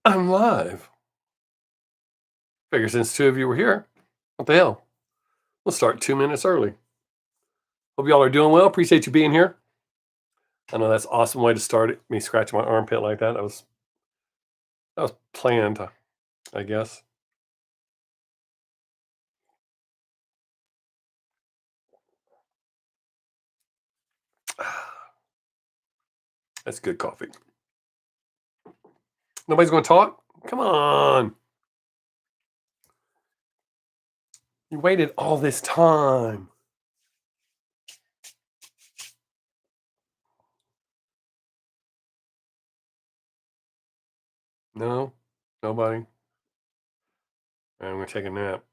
I'm live. Figure since two of you were here, what the hell? We'll start 2 minutes early. Hope y'all are doing well. Appreciate you being here. I know that's an awesome way to start it. Me scratching my armpit like that. That was planned, I guess. That's good coffee. Nobody's going to talk. Come on. You waited all this time. No, nobody. I'm going to take a nap.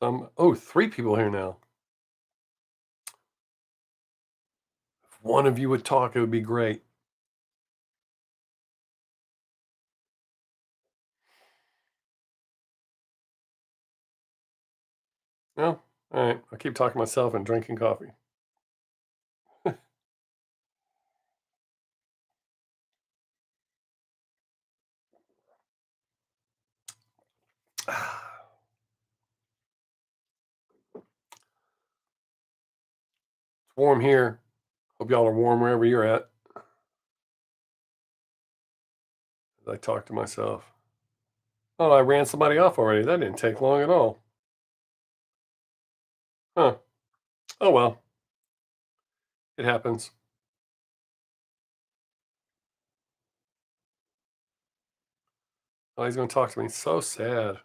Oh, three people here now. If one of you would talk, it would be great. No? All right. I'll keep talking to myself and drinking coffee. It's warm here. Hope y'all are warm wherever you're at. As I talk to myself. Oh, I ran somebody off already. That didn't take long at all. Huh. Oh well. It happens. Oh, he's gonna talk to me. So sad.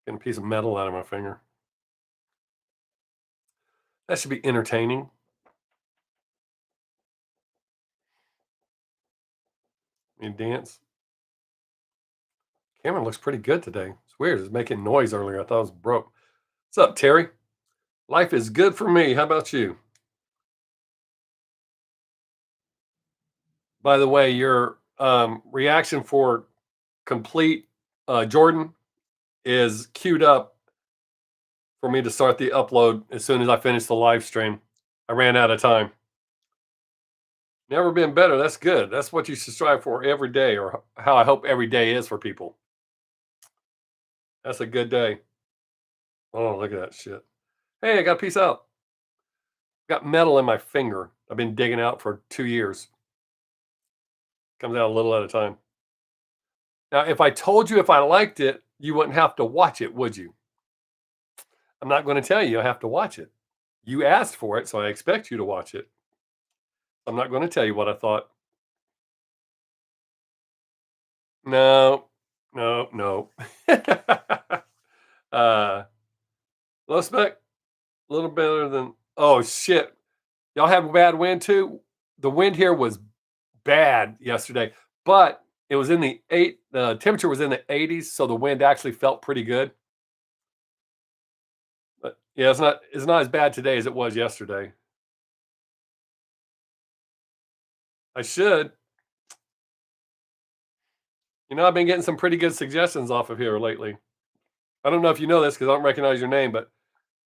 Getting a piece of metal out of my finger. That should be entertaining. You dance. Camera looks pretty good today. It's weird. It's making noise earlier. I thought it was broke. What's up, Terry? Life is good for me. How about you? By the way, your reaction for complete Jordan is queued up for me to start the upload as soon as I finish the live stream. I ran out of time. Never been better. That's good. That's what you should strive for every day, or how I hope every day is for people. That's a good day. Oh, look at that shit. Hey, I got a piece out. Got metal in my finger. I've been digging out for 2 years. Comes out a little at a time. Now, if I told you if I liked it, you wouldn't have to watch it, would you? I'm not going to tell you I have to watch it. You asked for it, so I expect you to watch it. I'm not going to tell you what I thought. No, no, no. uh, low spec, a little better than. Oh shit! Y'all have a bad wind too. The wind here was bad yesterday, but it was in the eight. The temperature was in the 80s, so the wind actually felt pretty good. But yeah, it's not as bad today as it was yesterday. I should. I've been getting some pretty good suggestions off of here lately. I don't know if you know this because I don't recognize your name, but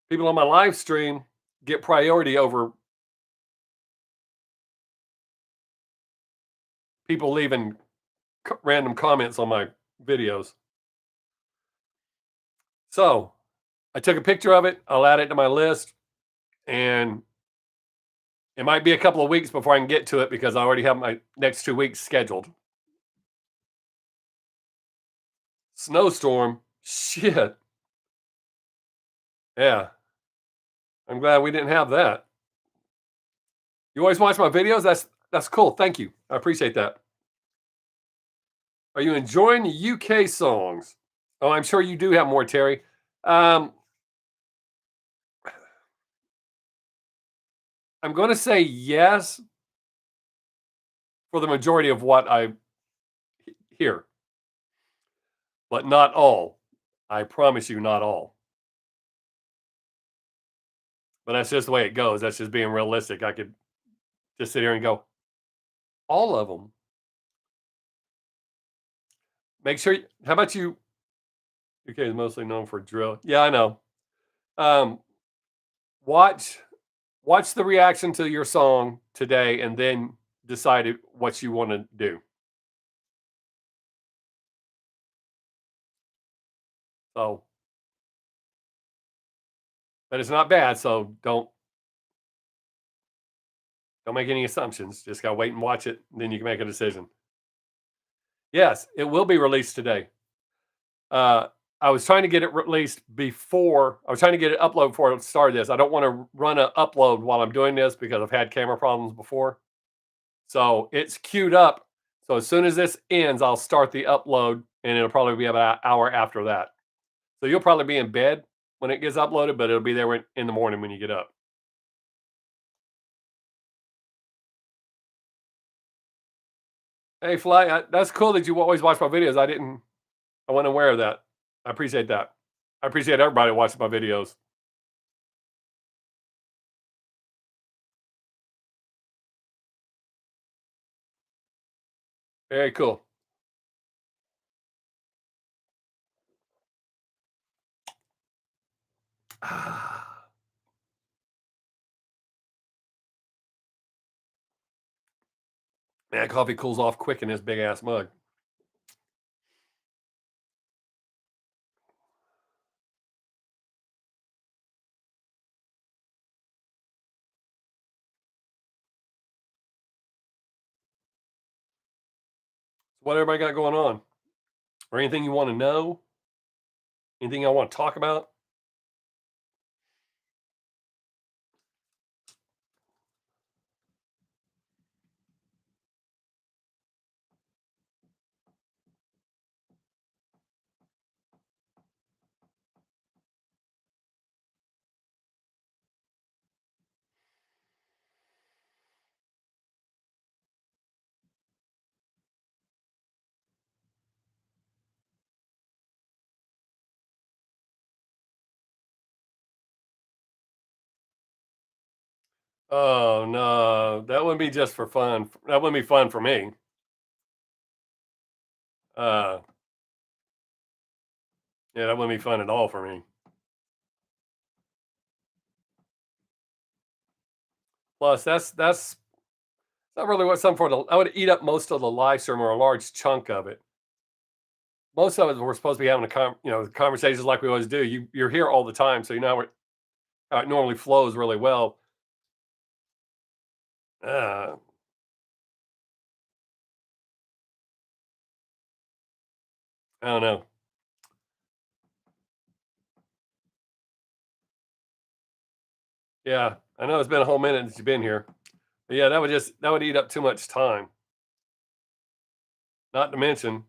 people on my live stream get priority over people leaving random comments on my videos. So I took a picture of it. I'll add it to my list, and it might be a couple of weeks before I can get to it because I already have my next 2 weeks scheduled. Snowstorm, shit. Yeah, I'm glad we didn't have that. You always watch my videos. That's cool. Thank you. I appreciate that. Are you enjoying the UK songs? Oh, I'm sure you do have more, Terry. Um, I'm going to say yes for the majority of what I hear, but not all. I promise you, not all. But that's just the way it goes. That's just being realistic. I could just sit here and go, all of them. Make sure. How about you? UK is mostly known for drill. Yeah, I know. Um, watch watch the reaction to your song today, and then decide what you want to do. So, but it's not bad. So don't make any assumptions. Just gotta wait and watch it, and then you can make a decision. Yes, it will be released today. Uh, I was trying to get it released before. I was trying to get it uploaded before I started this. I don't want to run a upload while I'm doing this because I've had camera problems before. So it's queued up. So as soon as this ends, I'll start the upload, and it'll probably be about an hour after that. So you'll probably be in bed when it gets uploaded, but it'll be there in the morning when you get up. Hey, Fly, that's cool that you always watch my videos. I wasn't aware of that. I appreciate that. I appreciate everybody watching my videos. Very cool. Man, coffee cools off quick in this big ass mug. So what everybody got going on? Or anything you want to know? Anything I want to talk about? Oh no, that wouldn't be just for fun. That wouldn't be fun for me. Uh, yeah, that wouldn't be fun at all for me. Plus, that's not really what something for the. I would eat up most of the live stream or a large chunk of it. Most of it we're supposed to be having conversations like we always do. You're here all the time, so you know how it normally flows really well. Uh, I don't know. Yeah, I know it's been a whole minute since you've been here. But yeah, that would eat up too much time. Not to mention,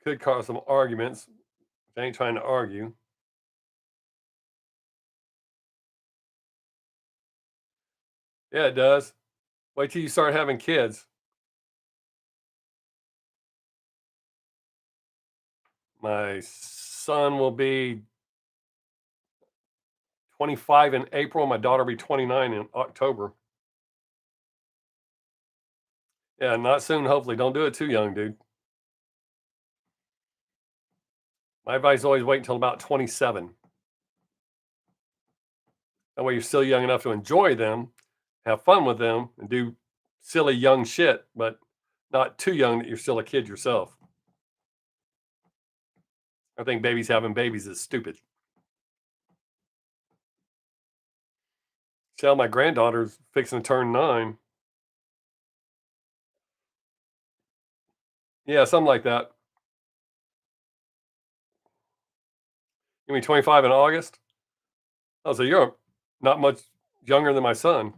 could cause some arguments. I ain't trying to argue. Yeah, it does. Wait till you start having kids. My son will be 25 in April. My daughter will be 29 in October. Yeah, not soon, hopefully. Don't do it too young, dude. My advice is always wait until about 27. That way you're still young enough to enjoy them, have fun with them, and do silly young shit, but not too young that you're still a kid yourself. I think babies having babies is stupid. Tell my granddaughter's fixing to turn 9. Yeah, something like that. You mean 25 in August? Oh, so you're not much younger than my son.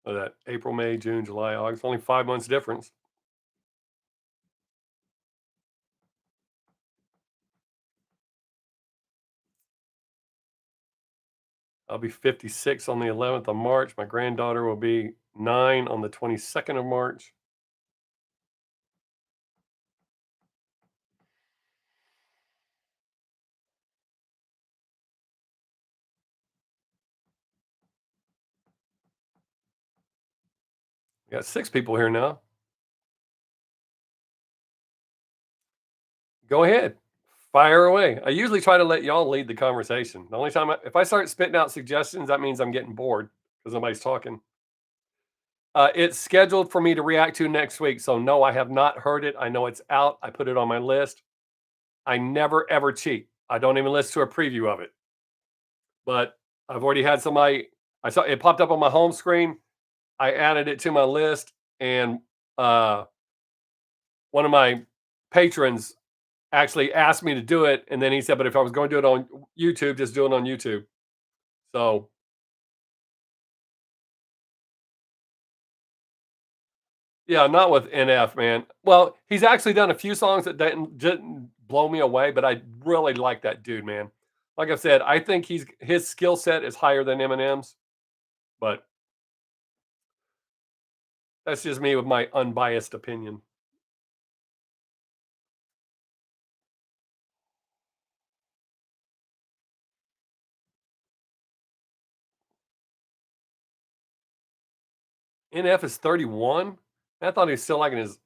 So that April, May, June, July, August, only 5 months difference. I'll be 56 on the 11th of March. My granddaughter will be 9 on the 22nd of March. We got 6 people here now. Go ahead. Fire away. I usually try to let y'all lead the conversation. The only time if I start spitting out suggestions, that means I'm getting bored because nobody's talking. It's scheduled for me to react to next week. So, no, I have not heard it. I know it's out. I put it on my list. I never ever cheat. I don't even listen to a preview of it. But I've already had somebody, I saw it popped up on my home screen. I added it to my list. And uh, one of my patrons actually asked me to do it. And then he said, but if I was going to do it on YouTube, just do it on YouTube. So, yeah, not with NF, man. Well, he's actually done a few songs that didn't blow me away, but I really like that dude, man. Like I said, I think his skill set is higher than Eminem's, but that's just me with my unbiased opinion. NF is 31. I thought he was still like in his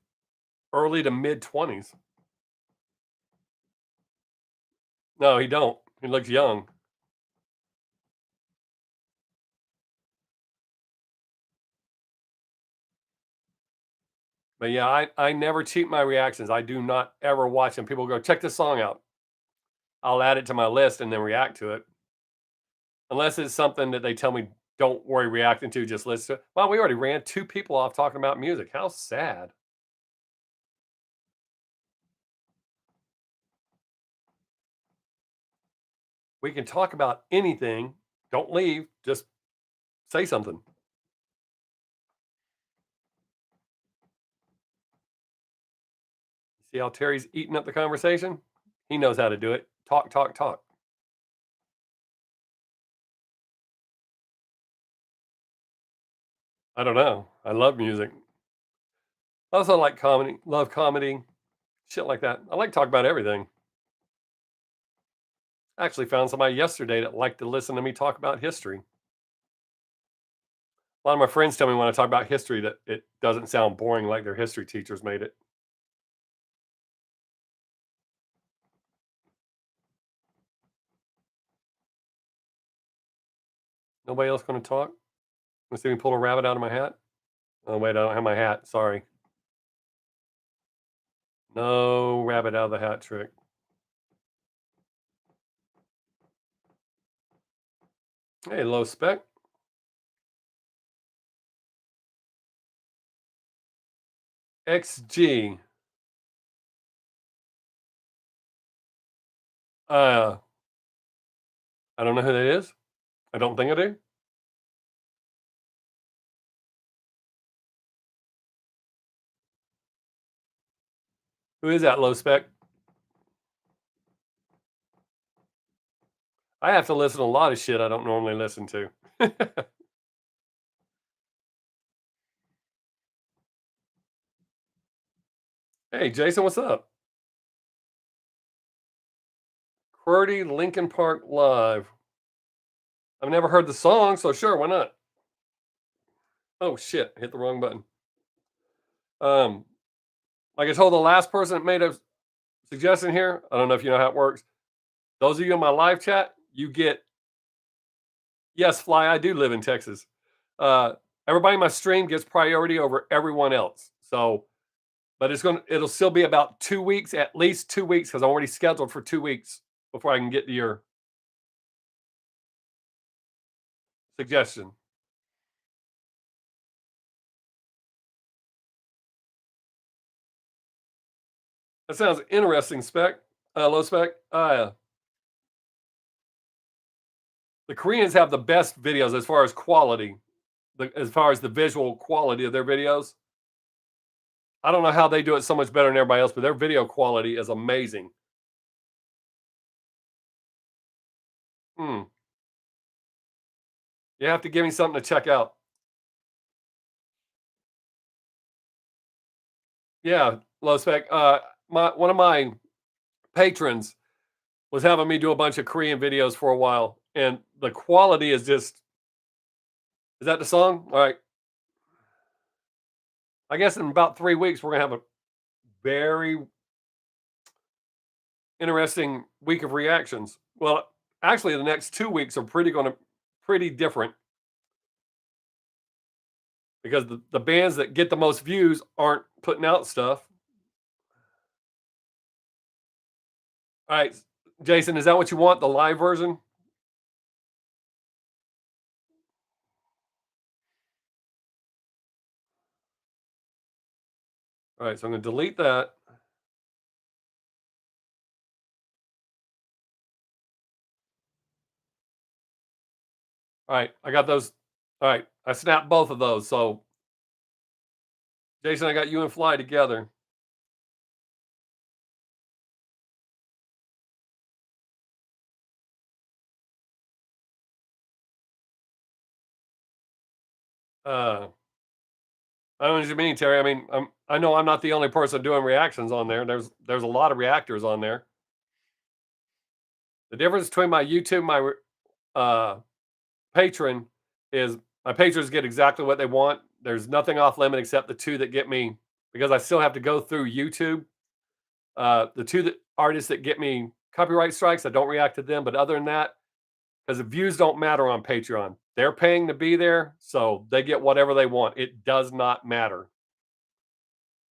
early to mid 20s. No, he don't. He looks young. But yeah, I never cheat my reactions. I do not ever watch them. People go, check this song out. I'll add it to my list and then react to it. Unless it's something that they tell me, don't worry reacting to, just listen to it. Well, we already ran 2 people off talking about music. How sad. We can talk about anything. Don't leave. Just say something. See how Terry's eating up the conversation? He knows how to do it. Talk, talk, talk. I don't know. I love music. I also like comedy, love comedy, shit like that. I like to talk about everything. I actually found somebody yesterday that liked to listen to me talk about history. A lot of my friends tell me when I talk about history that it doesn't sound boring like their history teachers made it. Nobody else going to talk? Let's see me pull a rabbit out of my hat. Oh, wait, I don't have my hat. Sorry. No rabbit out of the hat trick. Hey, low spec. XG. Uh, I don't know who that is. I don't think I do. Who is that low spec? I have to listen to a lot of shit I don't normally listen to. Hey, Jason, what's up? QWERTY Lincoln Park Live. I've never heard the song, so sure, why not? Oh shit, hit the wrong button. Um, like I told the last person that made a suggestion here, I don't know if you know how it works. Those of you in my live chat, you get, yes, Fly, I do live in Texas. Uh, everybody in my stream gets priority over everyone else. So, but it'll still be about 2 weeks, at least 2 weeks, because I'm already scheduled for 2 weeks before I can get to your suggestion. That sounds interesting, Spec. Low Spec. The Koreans have the best videos as far as quality, as far as the visual quality of their videos. I don't know how they do it so much better than everybody else, but their video quality is amazing. Hmm. You have to give me something to check out. Yeah, low spec. My one of my patrons was having me do a bunch of Korean videos for a while, and the quality is just. Is that the song? All right. I guess in about 3 weeks we're gonna have a very interesting week of reactions. Well, actually, the next 2 weeks are pretty different because the bands that get the most views aren't putting out stuff. All right, Jason, is that what you want? The live version? All right, so I'm going to delete that. All right, I got those. All right, I snapped both of those. So, Jason, I got you and Fly together. Uh, I don't know what you mean, Terry. I mean, I know I'm not the only person doing reactions on there. There's a lot of reactors on there. The difference between my YouTube, my uh, patron is my patrons get exactly what they want. There's nothing off limit except the two that get me because I still have to go through YouTube. The two artists that get me copyright strikes, I don't react to them. But other than that, because the views don't matter on Patreon, they're paying to be there, so they get whatever they want. It does not matter.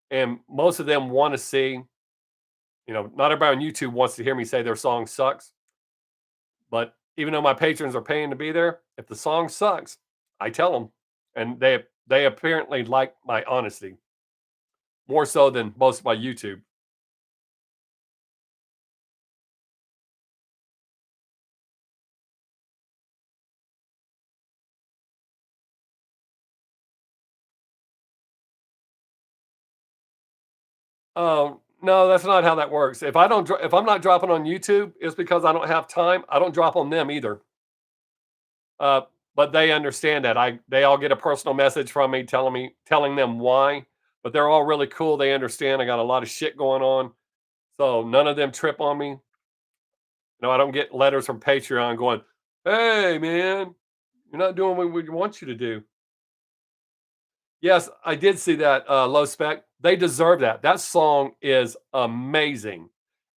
And most of them want to see, not everybody on YouTube wants to hear me say their song sucks. But even though my patrons are paying to be there, if the song sucks, I tell them, and they apparently like my honesty more so than most of my YouTube. No, that's not how that works. If I'm not dropping on YouTube, it's because I don't have time. I don't drop on them either. Uh, but they understand that. They all get a personal message from me telling them why. But they're all really cool. They understand I got a lot of shit going on. So none of them trip on me. I don't get letters from Patreon going, "Hey man, you're not doing what we want you to do." Yes, I did see that, Low Spec. They deserve that. That song is amazing.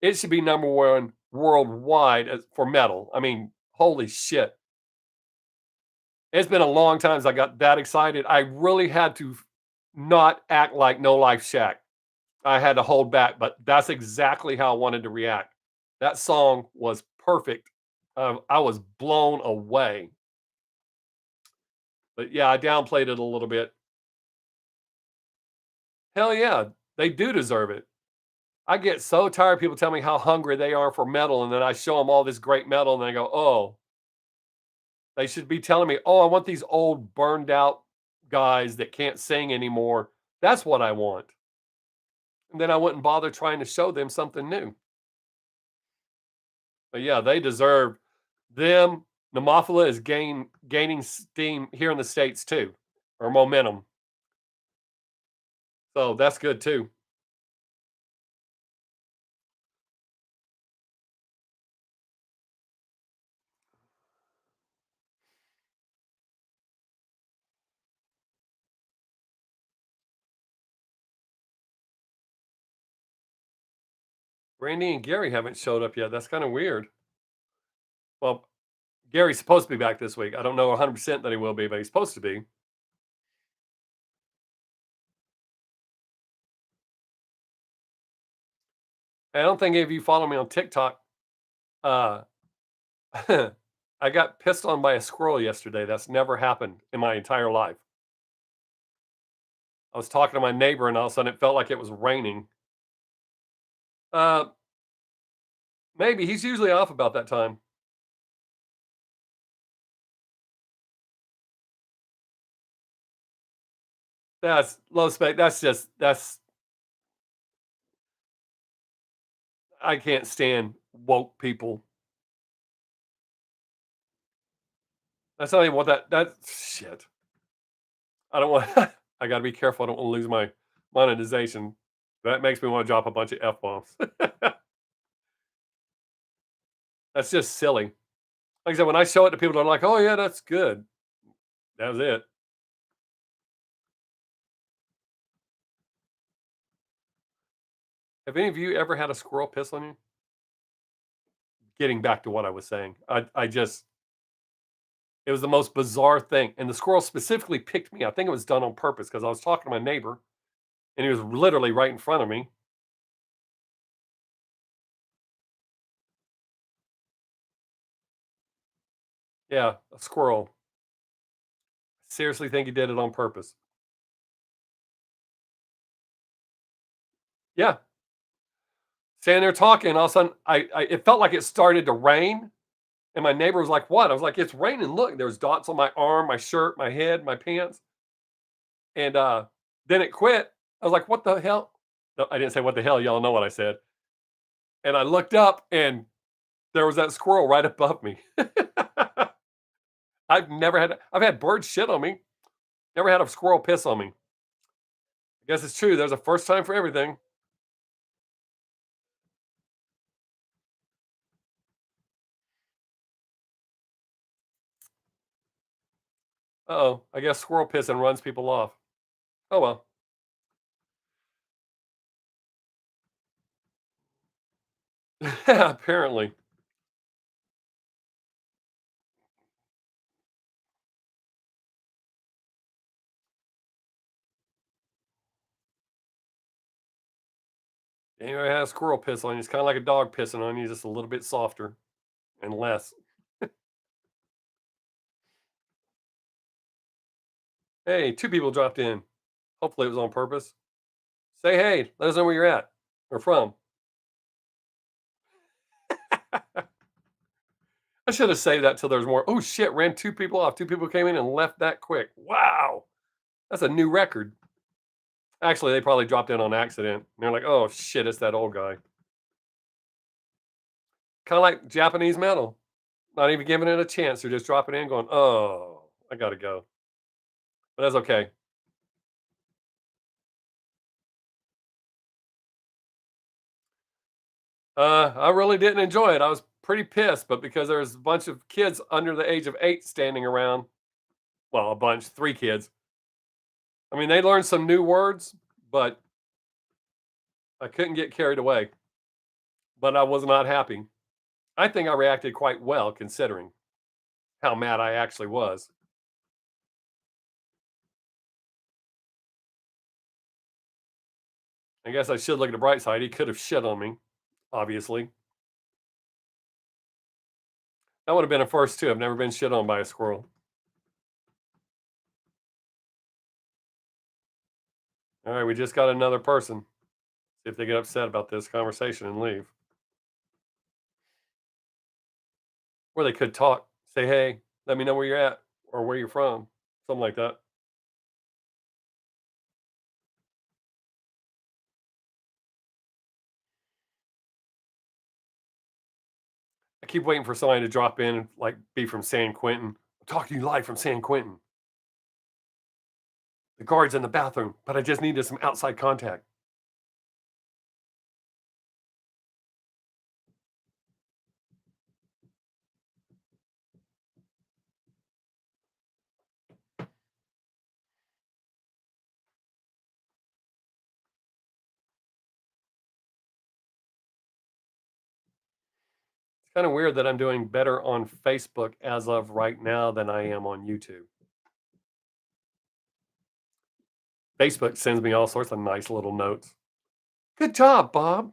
It should be number 1 worldwide as for metal. I mean, holy shit. It's been a long time since I got that excited. I really had to not act like No Life Shack. I had to hold back, but that's exactly how I wanted to react. That song was perfect. I was blown away. But yeah, I downplayed it a little bit. Hell yeah, they do deserve it. I get so tired of people tell me how hungry they are for metal, and then I show them all this great metal, and they go, "Oh, they should be telling me, oh, I want these old burned out guys that can't sing anymore. That's what I want." And then I wouldn't bother trying to show them something new. But yeah, they deserve them. Nemophila is gaining steam here in the States too, or momentum. So that's good too. Brandy and Gary haven't showed up yet. That's kind of weird. Well, Gary's supposed to be back this week. I don't know 100% that he will be, but he's supposed to be. I don't think any of you follow me on TikTok. Uh, I got pissed on by a squirrel yesterday. That's never happened in my entire life. I was talking to my neighbor, and all of a sudden it felt like it was raining. Uh, Maybe he's usually off about that time. That's low spec. That's I can't stand woke people. That's not even what that shit. I don't want. I got to be careful. I don't want to lose my monetization. That makes me want to drop a bunch of f bombs. That's just silly. Like I said, when I show it to people, they're like, "Oh yeah, that's good." That was it. Have any of you ever had a squirrel piss on you? getting back to what I was saying, I just it was the most bizarre thing, and the squirrel specifically picked me. I think it was done on purpose because I was talking to my neighbor, and he was literally right in front of me. Yeah, a squirrel. Seriously think he did it on purpose. Yeah, standing there talking, all of a sudden, I it felt like it started to rain, and my neighbor was like, "What?" I was like, "It's raining. Look, there's dots on my arm, my shirt, my head, my pants." And then it quit. I was like, "What the hell?" No, I didn't say what the hell. Y'all know what I said. And I looked up, and there was that squirrel right above me. I've had birds shit on me. Never had a squirrel piss on me. I guess it's true. There's a first time for everything. Uh-oh. I guess squirrel pissing runs people off. Oh well. Apparently. Anybody has squirrel piss on you, it's kind of like a dog pissing on you, just a little bit softer and less. Hey, two people dropped in. Hopefully it was on purpose. Say hey, let us know where you're at or from. I should have saved that till there's more. Oh shit, ran two people off. Two people came in and left that quick. Wow. That's a new record. Actually, they probably dropped in on accident. They're like, oh shit, it's that old guy. Kind of like Japanese metal. Not even giving it a chance. They're just dropping in, going, oh, I gotta go. But that's okay. I really didn't enjoy it. I was pretty pissed, but because there was a bunch of kids under the age of 8 standing around, well, a bunch, 3 kids. I mean, they learned some new words, but I couldn't get carried away. But I was not happy. I think I reacted quite well considering how mad I actually was. I guess I should look at the bright side. He could have shit on me, obviously. That would have been a first too. I've never been shit on by a squirrel. All right, we just got another person. See if they get upset about this conversation and leave. Or they could talk, say, hey, let me know where you're at or where you're from, something like that. I keep waiting for somebody to drop in and like be from San Quentin. I'm talking to you live from San Quentin. The guard's in the bathroom, but I just needed some outside contact. It's kind of weird that I'm doing better on Facebook as of right now than I am on YouTube. Facebook sends me all sorts of nice little notes. Good job, Bob.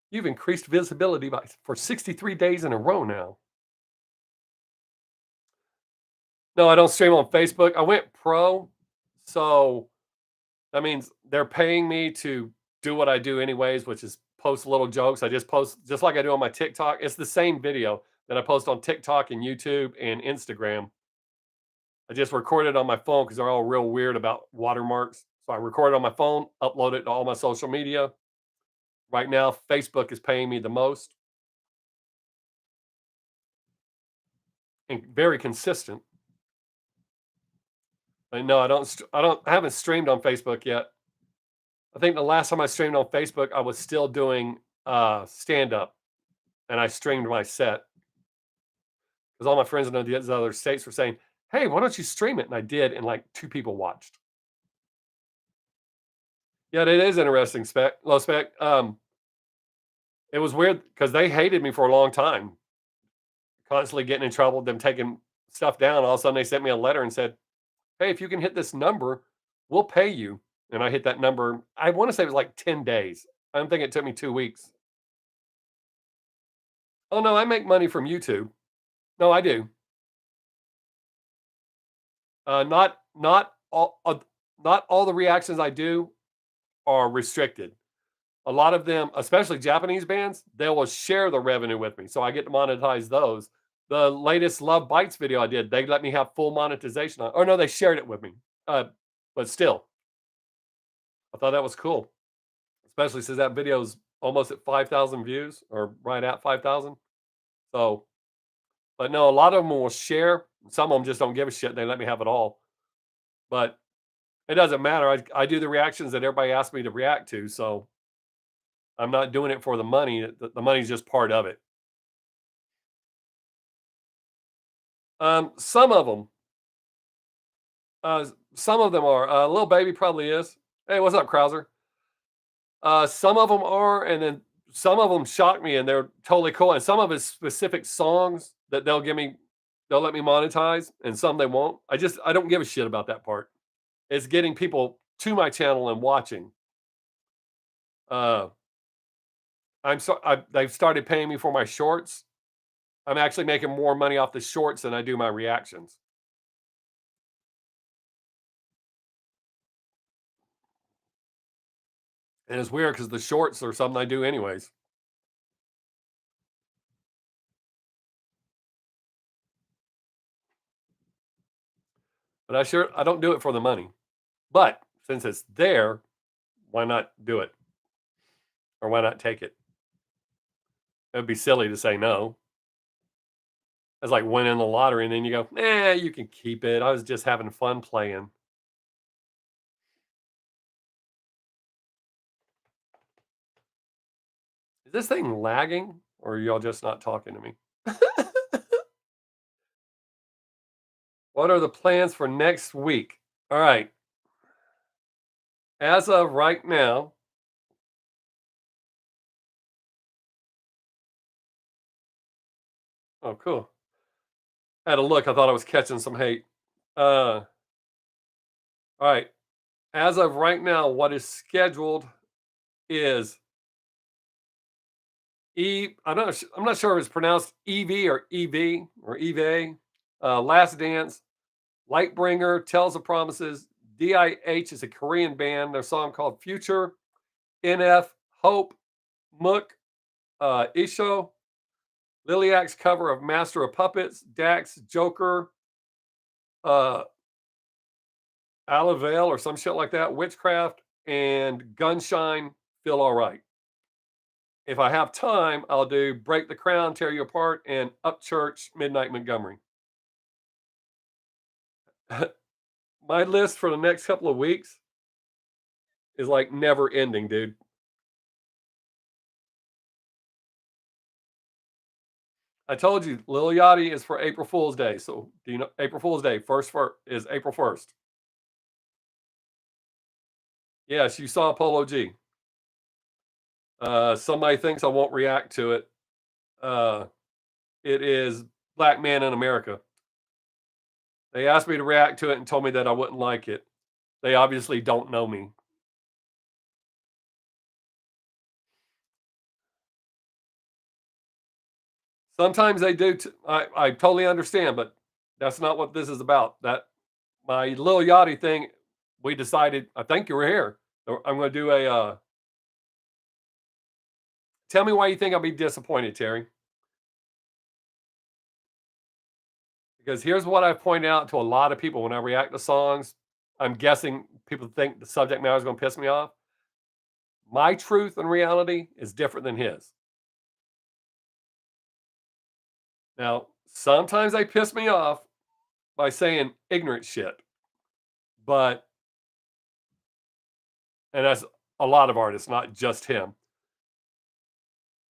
You've increased visibility for 63 days in a row now. No, I don't stream on Facebook. I went pro, so that means they're paying me to do what I do anyways, which is post little jokes. I just post just like I do on my TikTok. It's the same video that I post on TikTok and YouTube and Instagram. I just record it on my phone because they're all real weird about watermarks. So I record it on my phone, upload it to all my social media. Right now, Facebook is paying me the most and very consistent. And no, I haven't streamed on Facebook yet. I think the last time I streamed on Facebook, I was still doing stand up, and I streamed my set because all my friends in the other states were saying, "Hey, why don't you stream it?" And I did, and like 2 people watched. Yeah, it is interesting. Spec, low spec. It was weird because they hated me for a long time, constantly getting in trouble, them taking stuff down. All of a sudden, they sent me a letter and said, "Hey, if you can hit this number, we'll pay you." And I hit that number. I want to say it was like 10 days. I'm thinking it took me 2 weeks. Oh no, I make money from YouTube. No, I do. Not all the reactions I do are restricted. A lot of them, especially Japanese bands, they will share the revenue with me, so I get to monetize those. The latest Love Bites video I did, they let me have full monetization on. Or no, they shared it with me. But still, I thought that was cool, especially since that video's almost at 5,000 views or right at 5,000. So, but no, a lot of them will share. Some of them just don't give a shit. They let me have it all. But it doesn't matter. I do the reactions that everybody asks me to react to. So I'm not doing it for the money. The money's just part of it. Some of them, some of them are. Little baby probably is. Hey, what's up, Krauser? Some of them are, and then some of them shock me, and they're totally cool. And some of it's specific songs that they'll give me, they'll let me monetize, and some they won't. I don't give a shit about that part. It's getting people to my channel and watching. Uh, they've started paying me for my shorts. I'm actually making more money off the shorts than I do my reactions. And it's weird because the shorts are something I do anyways. But I don't do it for the money. But since it's there, why not do it? Or why not take it? It'd be silly to say no. It's like winning the lottery and then you go, nah, you can keep it. I was just having fun playing. Is this thing lagging or are y'all just not talking to me? What are the plans for next week? All right. As of right now, oh, cool. I had a look. I thought I was catching some hate. All right. As of right now, what is scheduled is I'm not sure if it's pronounced EV or EV or EV. Last Dance, Lightbringer, Tells of Promises, DIH is a Korean band. Their song called Future, NF, Hope, Mook, Isho, Liliac's cover of Master of Puppets, Dax, Joker, uh, Alavale or some shit like that, Witchcraft, and Gunshine, Feel Alright. If I have time, I'll do Break the Crown, Tear You Apart, and Upchurch, Midnight Montgomery. My list for the next couple of weeks is like never ending, dude. I told you, Lil Yachty is for April Fool's Day. So do you know April Fool's Day? Is April 1st. Yes, you saw Polo G. Somebody thinks I won't react to it. Uh, it is Black Man in America. They asked me to react to it and told me that I wouldn't like it. They obviously don't know me. Sometimes they do. I totally understand, but that's not what this is about. That my Lil Yachty thing, we decided. I think you were here. I'm going to do a. Tell me why you think I'll be disappointed, Terry. Because here's what I've pointed out to a lot of people when I react to songs. I'm guessing people think the subject matter is going to piss me off. My truth and reality is different than his. Now, sometimes they piss me off by saying ignorant shit, but, and that's a lot of artists, not just him.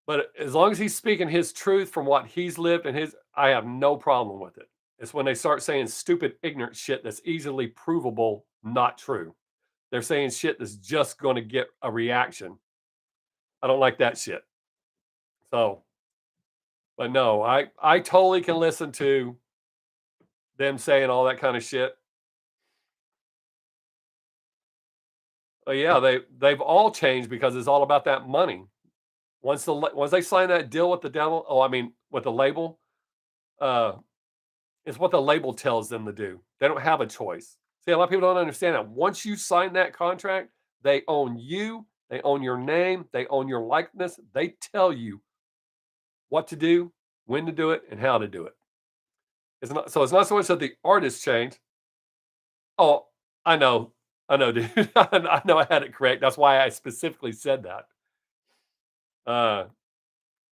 But as long as he's speaking his truth from what he's lived and I have no problem with it. It's when they start saying stupid, ignorant shit that's easily provable not true. They're saying shit that's just going to get a reaction. I don't like that shit. So, but no, I totally can listen to them saying all that kind of shit. But yeah, they've all changed because it's all about that money. Once they sign that deal with the devil, oh, I mean, with the label, uh, it's what the label tells them to do. They don't have a choice. See, a lot of people don't understand that. Once you sign that contract, they own you, they own your name, they own your likeness. They tell you what to do, when to do it, and how to do it. It's not so much that the artists change. Oh, I know. I know, dude. I know I had it correct. That's why I specifically said that. Uh,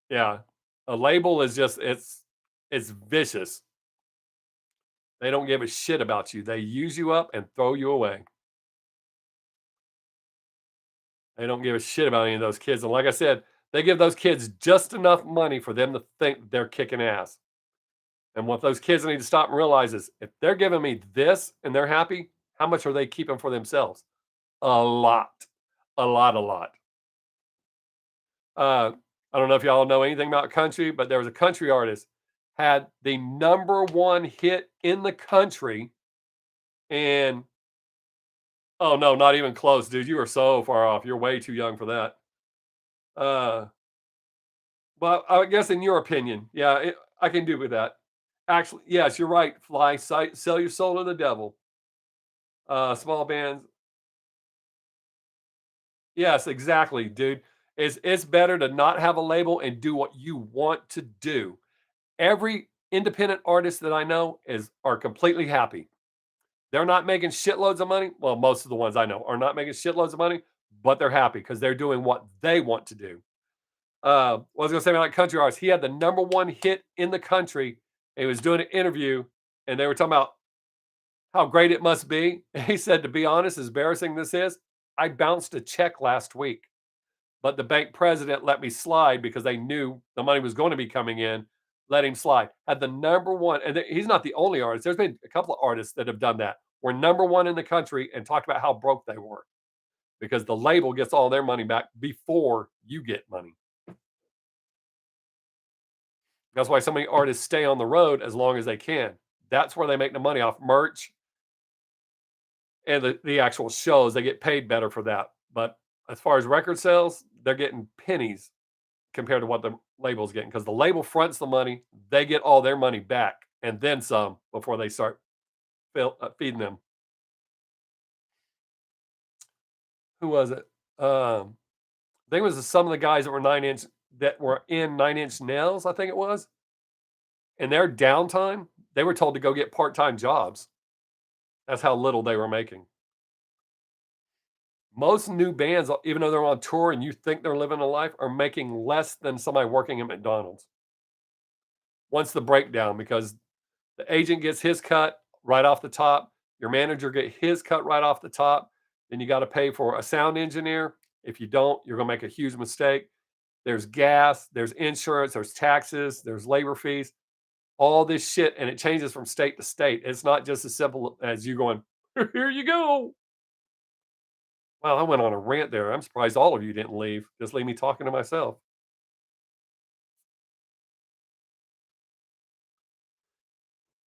yeah. A label is just it's vicious. They don't give a shit about you. They use you up and throw you away. They don't give a shit about any of those kids. And like I said, they give those kids just enough money for them to think they're kicking ass. And what those kids need to stop and realize is if they're giving me this and they're happy, how much are they keeping for themselves? A lot. A lot, a lot. I don't know if y'all know anything about country, but there was a country artist had the number one hit in the country. And oh no, not even close, dude. You are so far off. You're way too young for that. Uh, but I guess in your opinion, yeah, I can do with that. Actually, yes, you're right. Sell your soul to the devil. Small bands. Yes, exactly, dude. It's better to not have a label and do what you want to do. Every independent artist that I know are completely happy. They're not making shitloads of money. Well, most of the ones I know are not making shitloads of money, but they're happy because they're doing what they want to do. What I was gonna say about country artists, he had the number one hit in the country. And he was doing an interview, and they were talking about how great it must be. He said, "To be honest, as embarrassing this is, I bounced a check last week, but the bank president let me slide because they knew the money was going to be coming in. Let him slide." Had the number one, and he's not the only artist. There's been a couple of artists that have done that. Were number one in the country and talked about how broke they were because the label gets all their money back before you get money. That's why so many artists stay on the road as long as they can. That's where they make the money off merch and the actual shows. They get paid better for that. But as far as record sales, they're getting pennies compared to what the label's getting because the label fronts the money. They get all their money back and then some before they start feeding them. Who was it? I think it was some of the guys that were 9 inch that were in 9 Inch Nails. I think it was in their downtime. They were told to go get part-time jobs. That's how little they were making. Most new bands, even though they're on tour and you think they're living a life, are making less than somebody working at McDonald's. Once the breakdown, because the agent gets his cut right off the top, your manager get his cut right off the top, then you got to pay for a sound engineer. If you don't, you're going to make a huge mistake. There's gas, there's insurance, there's taxes, there's labor fees, all this shit, and it changes from state to state. It's not just as simple as you going, here you go. Well, I went on a rant there. I'm surprised all of you didn't leave. Just leave me talking to myself.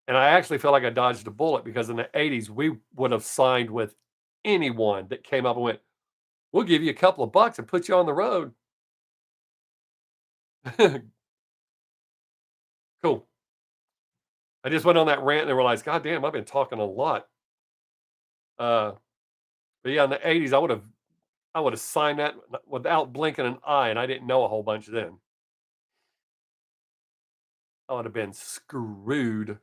And I actually feel like I dodged a bullet because in the 80s, we would have signed with anyone that came up and went, we'll give you a couple of bucks and put you on the road. Cool. I just went on that rant and realized, God damn, I've been talking a lot. Uh, but yeah, in the 80s, I would have signed that without blinking an eye, and I didn't know a whole bunch then. I would have been screwed.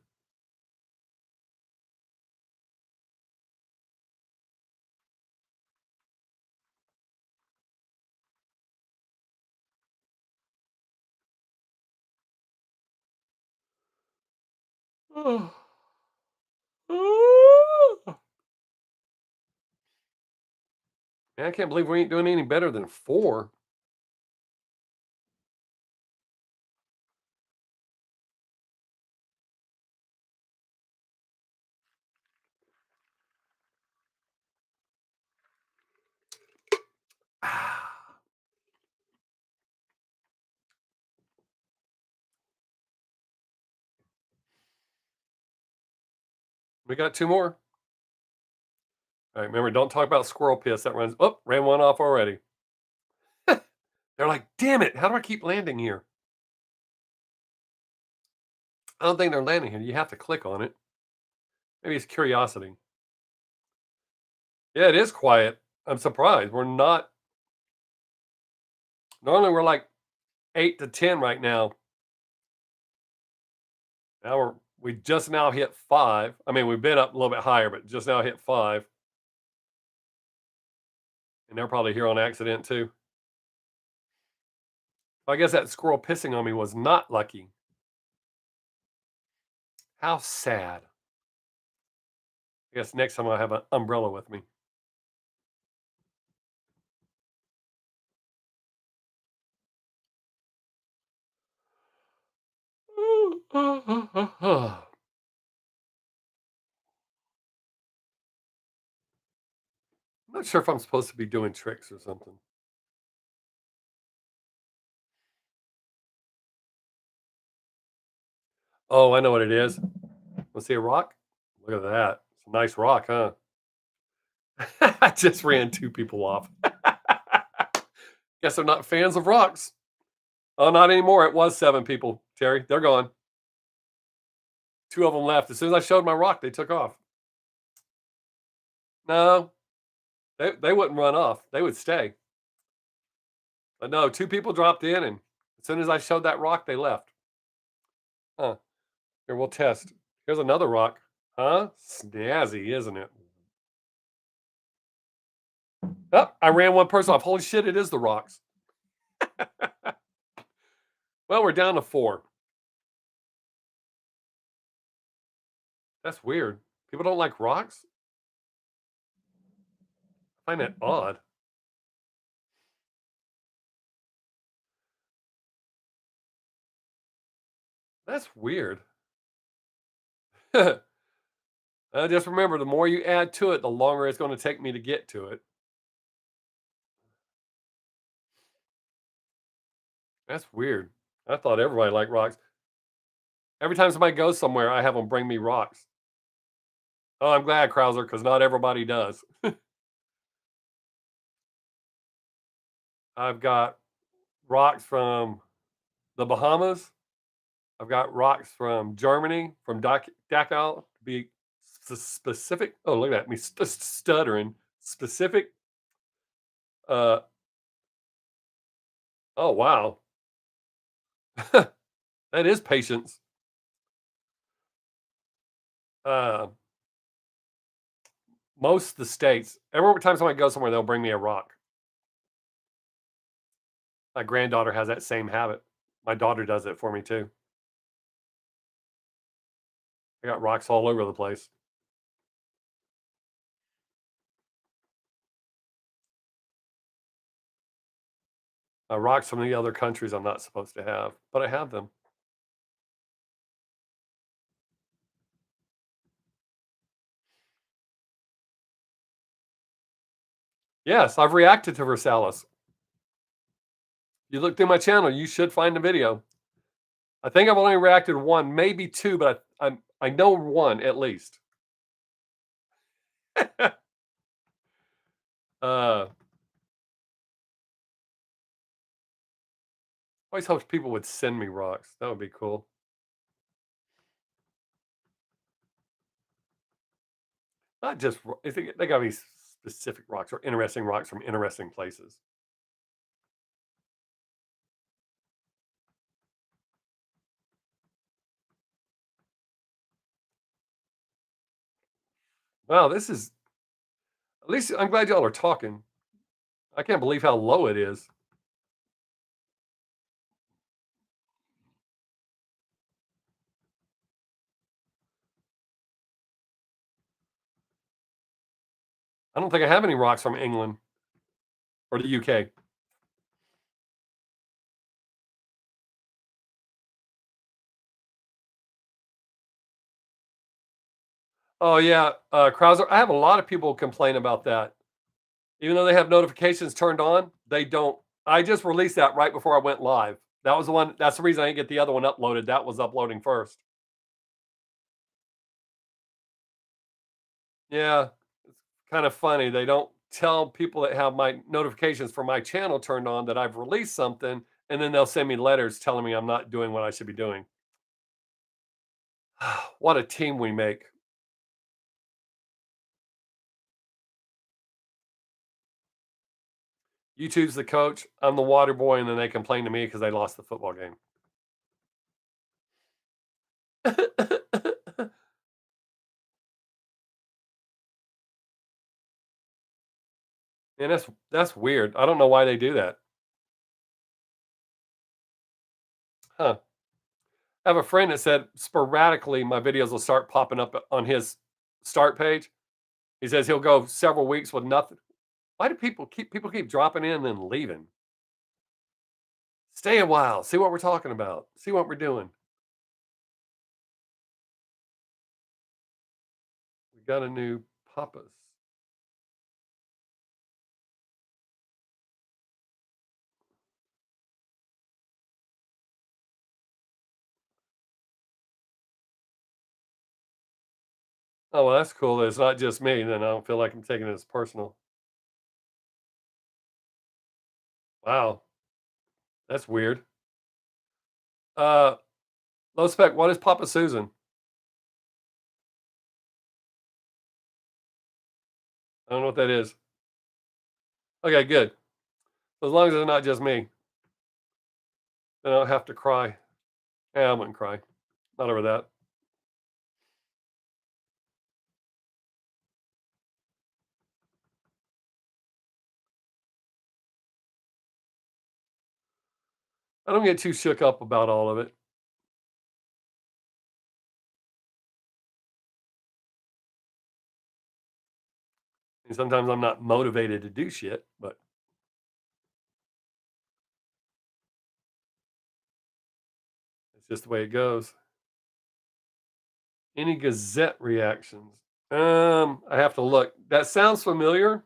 Man, I can't believe we ain't doing any better than 4. We got 2 more. All right, remember, don't talk about squirrel piss. That runs. Oh, ran one off already. They're like, damn it. How do I keep landing here? I don't think they're landing here. You have to click on it. Maybe it's curiosity. Yeah, it is quiet. I'm surprised. We're not. Normally, we're like 8 to 10 right now. Now we just now hit 5. I mean, we've been up a little bit higher, but just now hit 5. And they're probably here on accident too. I guess that squirrel pissing on me was not lucky. How sad. I guess next time I'll have an umbrella with me. I'm not sure if I'm supposed to be doing tricks or something. Oh, I know what it is. Want to see a rock? Look at that. It's a nice rock, huh? I just ran 2 people off. Guess they're not fans of rocks. Oh, not anymore. It was 7 people, Terry. They're gone. 2 of them left. As soon as I showed my rock, they took off. No, they wouldn't run off. They would stay. But no, 2 people dropped in, and as soon as I showed that rock, they left. Huh. Here, we'll test. Here's another rock. Huh? Snazzy, isn't it? Oh, I ran one person off. Holy shit, it is the rocks. Well, we're down to 4. That's weird. People don't like rocks? I find that odd. That's weird. Just remember, the more you add to it, the longer it's going to take me to get to it. That's weird. I thought everybody liked rocks. Every time somebody goes somewhere, I have them bring me rocks. Oh, I'm glad, Krauser, because not everybody does. I've got rocks from the Bahamas. I've got rocks from Germany, from Dachau, to be specific. Oh, look at me stuttering. Specific. Uh, oh, wow. That is patience. Uh, most of the states, every time somebody goes somewhere, they'll bring me a rock. My granddaughter has that same habit. My daughter does it for me too. I got rocks all over the place. Rocks from the other countries I'm not supposed to have, but I have them. Yes, I've reacted to Versailles. You look through my channel, you should find the video. I think I've only reacted 1, maybe 2, but I know 1 at least. uh, always hoped people would send me rocks. That would be cool. Not just they got to be specific rocks or interesting rocks from interesting places. Wow, this is at least I'm glad y'all are talking. I can't believe how low it is. I don't think I have any rocks from England or the UK. Oh yeah, Krauser. I have a lot of people complain about that. Even though they have notifications turned on, they don't. I just released that right before I went live. That was the one. That's the reason I didn't get the other one uploaded. That was uploading first. Yeah, it's kind of funny. They don't tell people that have my notifications for my channel turned on that I've released something, and then they'll send me letters telling me I'm not doing what I should be doing. What a team we make. YouTube's the coach, I'm the water boy, and then they complain to me because they lost the football game. And that's weird. I don't know why they do that. Huh. I have a friend that said sporadically my videos will start popping up on his start page. He says he'll go several weeks with nothing. Why do people keep dropping in and then leaving? Stay a while, see what we're talking about, see what we're doing. We got a new Papas. Oh, well, that's cool. It's not just me. Then I don't feel like I'm taking it as personal. Wow, that's weird. Uh, Low spec. What is Papa Susan? I don't know what that is. Okay, good. As long as it's not just me, then I don't have to cry. Yeah, I wouldn't cry. Not over that. I don't get too shook up about all of it. And sometimes I'm not motivated to do shit, but it's just the way it goes. Any Gazette reactions? I have to look. That sounds familiar.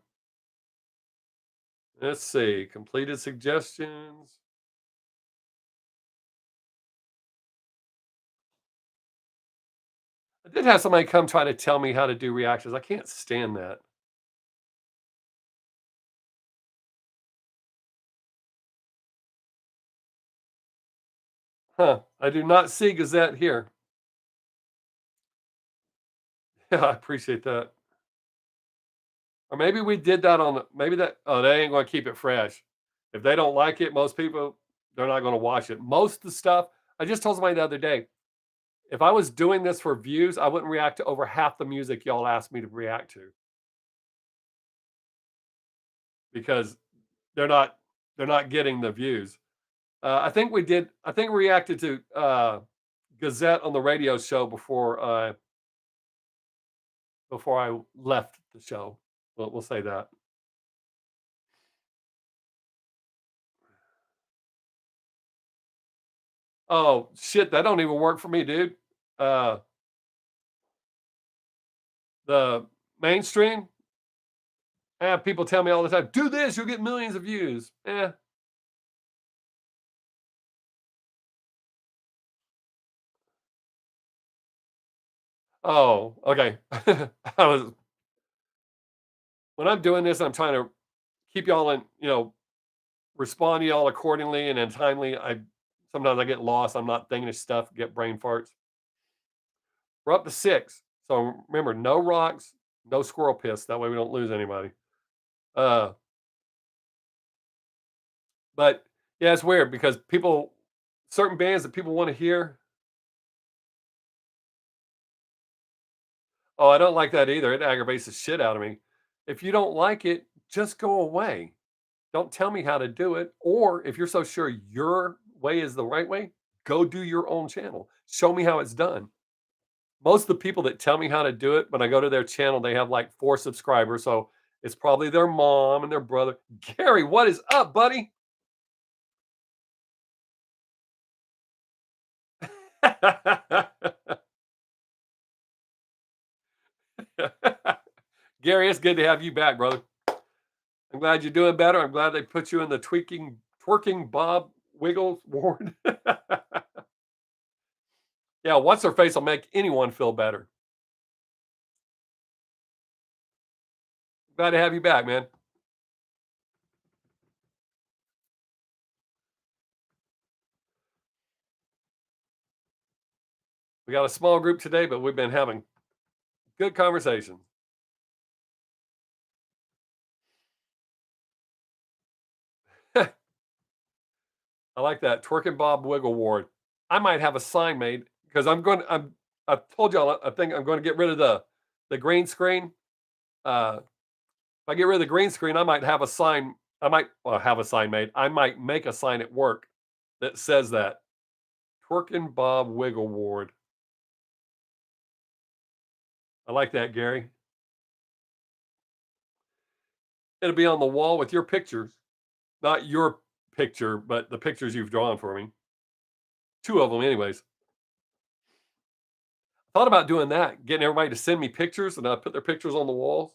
Let's see. Completed suggestions. I did have somebody come try to tell me how to do reactions. I can't stand that. Huh. I do not see Gazette here. Yeah, I appreciate that. Or maybe we did that on maybe that oh, they ain't gonna keep it fresh. If they don't like it, most people they're not gonna watch it. Most of the stuff I just told somebody the other day, if I was doing this for views, I wouldn't react to over half the music y'all asked me to react to because they're not they're not getting the views. I think we reacted to Gazette on the radio show before I left the show. We'll say that. Oh shit, that don't even work for me, dude. Uh, the mainstream, I have people tell me all the time, "Do this, you'll get millions of views." Oh, okay. I was when I'm doing this, I'm trying to keep y'all in, respond to y'all accordingly and in timely. I sometimes I get lost. I'm not thinking of stuff, get brain farts. We're up to 6. So remember, no rocks, no squirrel piss. That way we don't lose anybody. Uh, but yeah, it's weird because certain bands that people want to hear. Oh, I don't like that either. It aggravates the shit out of me. If you don't like it, just go away. Don't tell me how to do it. Or if you're so sure your way is the right way, go do your own channel. Show me how it's done. Most of the people that tell me how to do it, when I go to their channel, they have like 4 subscribers. So it's probably their mom and their brother. Gary, what is up, buddy? Gary, it's good to have you back, brother. I'm glad you're doing better. I'm glad they put you in the twerking Bob Wiggles ward. Yeah, what's her face will make anyone feel better. Glad to have you back, man. We got a small group today, but we've been having good conversation. I like that twerking Bob Wiggle Ward. I might have a sign made because I've told y'all I think I'm going to get rid of the green screen. If I get rid of the green screen, I might have a sign. I might well, have a sign made. I might make a sign at work that says that twerking Bob Wiggle Ward. I like that, Gary. It'll be on the wall with your pictures, not your picture, but the pictures you've drawn for me. Two of them, anyways. Thought about doing that, getting everybody to send me pictures and I put their pictures on the walls.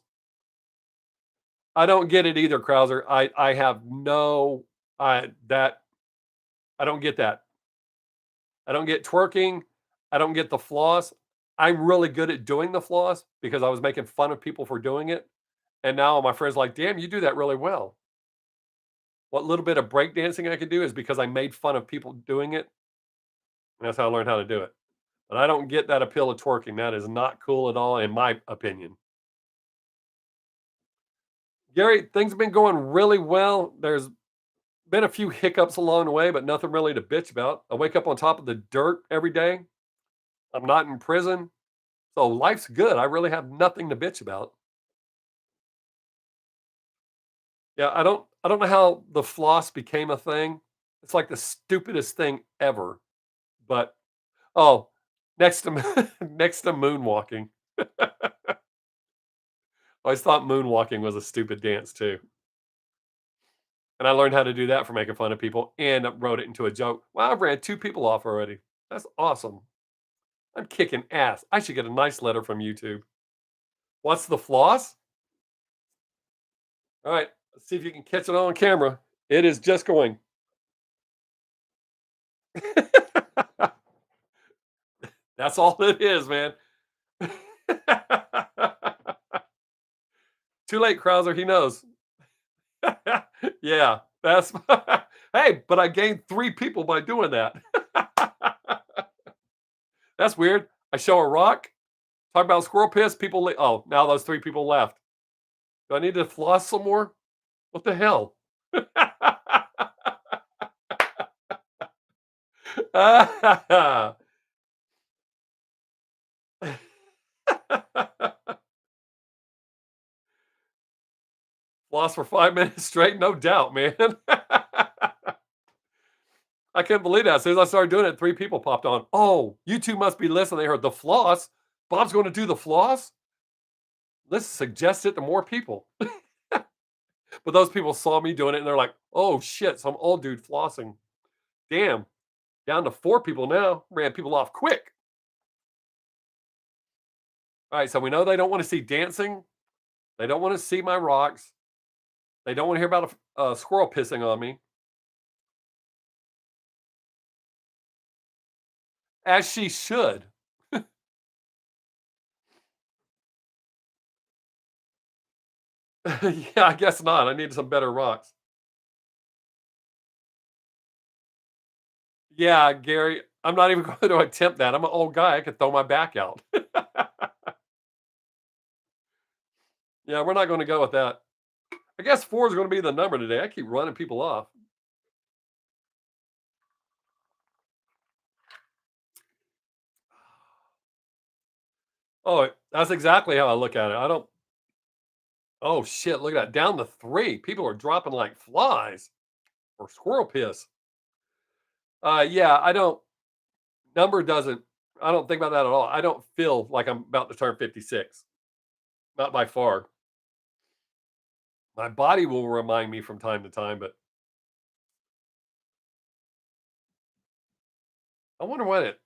I don't get it either, Krauser. I have no that I don't get that. I don't get twerking. I don't get the floss. I'm really good at doing the floss because I was making fun of people for doing it. And now my friends like, damn, you do that really well. What little bit of breakdancing I can do is because I made fun of people doing it. And that's how I learned how to do it. But I don't get that appeal of twerking. That is not cool at all, in my opinion. Gary, things have been going really well. There's been a few hiccups along the way, but nothing really to bitch about. I wake up on top of the dirt every day. I'm not in prison. So life's good. I really have nothing to bitch about. Yeah, I don't know how the floss became a thing. It's like the stupidest thing ever. But oh, next to next to moonwalking. I always thought moonwalking was a stupid dance too. And I learned how to do that for making fun of people and wrote it into a joke. Wow, I've ran two people off already. That's awesome. I'm kicking ass. I should get a nice letter from YouTube. What's the floss? All right, let's see if you can catch it on camera. It is just going. That's all it is, man. Too late, Krauser. He knows. Yeah, that's. Hey, but I gained three people by doing that. That's weird. I show a rock, talk about squirrel piss. People. Oh, now those three people left. Do I need to floss some more? What the hell? Lost for 5 minutes straight, no doubt, man. I couldn't believe that. As soon as I started doing it, three people popped on. Oh, you two must be listening. They heard the floss. Bob's going to do the floss. Let's suggest it to more people. But those people saw me doing it and they're like, oh shit, some old dude flossing. Damn, down to four people now. Ran people off quick. All right, so we know they don't want to see dancing. They don't want to see my rocks. They don't want to hear about a squirrel pissing on me. As she should. Yeah, I guess not. I need some better rocks. Yeah, Gary, I'm not even going to attempt that. I'm an old guy. I could throw my back out. Yeah, we're not going to go with that. I guess four is going to be the number today. I keep running people off. Oh, that's exactly how I look at it. I don't. Oh shit! Look at that. Down to three. People are dropping like flies or squirrel piss. Yeah, I don't. Number doesn't. I don't think about that at all. I don't feel like I'm about to turn 56. Not by far. My body will remind me from time to time, but I wonder what it.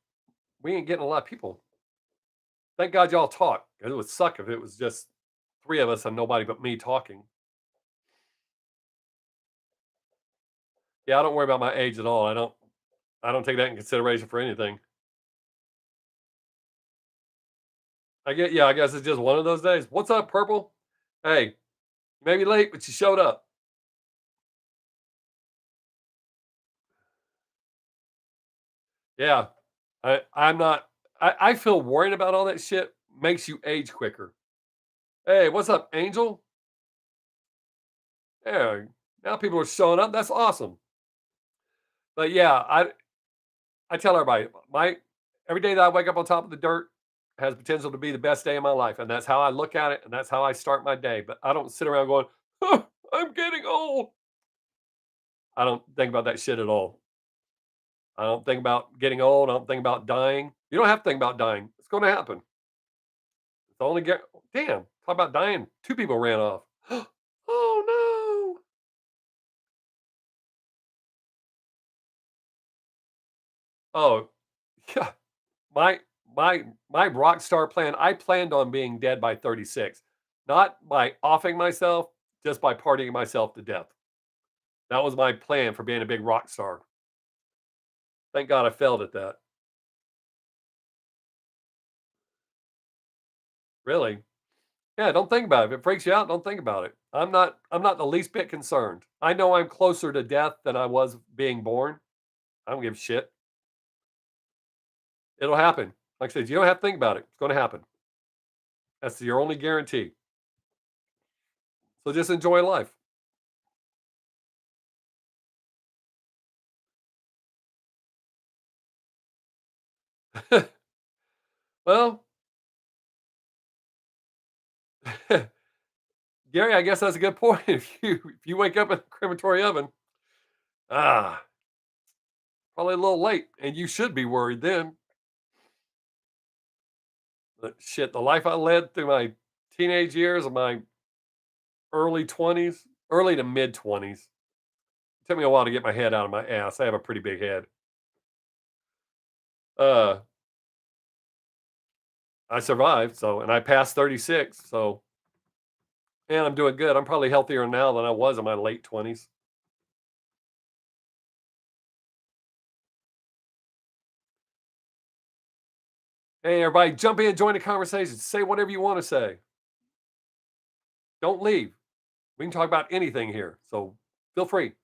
We ain't getting a lot of people. Thank God y'all talk. It would suck if it was just three of us and nobody but me talking. Yeah, I don't worry about my age at all. I don't take that in consideration for anything. I guess it's just one of those days. What's up, Purple? Hey, You may be late, but you showed up. Yeah. I'm not I feel worrying about all that shit makes you age quicker. Hey, what's up, Angel? Yeah, now people are showing up. That's awesome. But yeah, I tell everybody, my every day that I wake up on top of the dirt has potential to be the best day of my life, and that's how I look at it, and that's how I start my day. But I don't sit around going, "Oh, I'm getting old." I don't think about that shit at all. I don't think about getting old. I don't think about dying. You don't have to think about dying. It's going to happen. It's only get. Damn, talk about dying. Two people ran off. Oh no. Oh, yeah. My my rock star plan, I planned on being dead by 36, not by offing myself, just by partying myself to death. That was my plan for being a big rock star. Thank God I failed at that. Really? Yeah, don't think about it. If it freaks you out, don't think about it. I'm not the least bit concerned. I know I'm closer to death than I was being born. I don't give a shit. It'll happen. Like I said, you don't have to think about it. It's going to happen. That's your only guarantee. So just enjoy life. Well, Gary, I guess that's a good point. If you wake up in a crematory oven, ah, probably a little late, and you should be worried then. But shit, the life I led through my teenage years and my early 20s, early to mid 20s. Took me a while to get my head out of my ass. I have a pretty big head. Uh, I survived, so and I passed 36, so and I'm doing good. I'm probably healthier now than I was in my late 20s. Hey, everybody, jump in, join the conversation. Say whatever you want to say. Don't leave. We can talk about anything here, so feel free. It's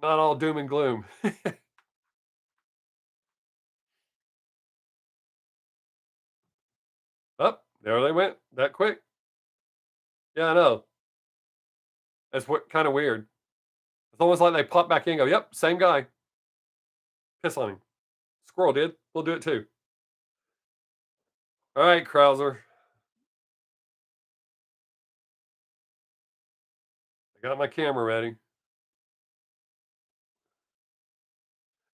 not all doom and gloom. Up there they went that quick. Yeah, I know. That's what kind of weird. It's almost like they pop back in and go, "Yep, same guy. Piss on him." Squirrel did. We'll do it too. All right, Krauser. I got my camera ready.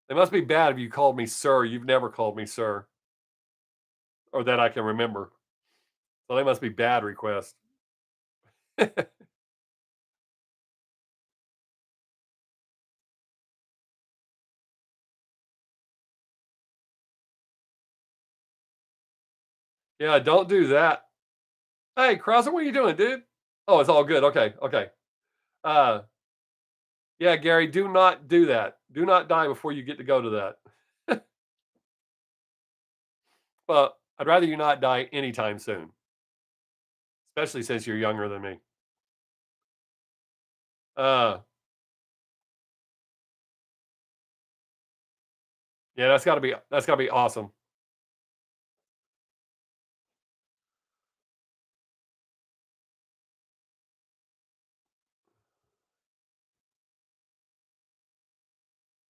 They must be bad if you called me sir. You've never called me sir, or that I can remember. So they must be bad requests. Yeah, don't do that. Hey, Krauser, what are you doing, dude? Oh, it's all good. Okay, okay. Uh, yeah, Gary, do not do that. Do not die before you get to go to that. Well, I'd rather you not die anytime soon, especially since you're younger than me. Uh, yeah, that's gotta be awesome.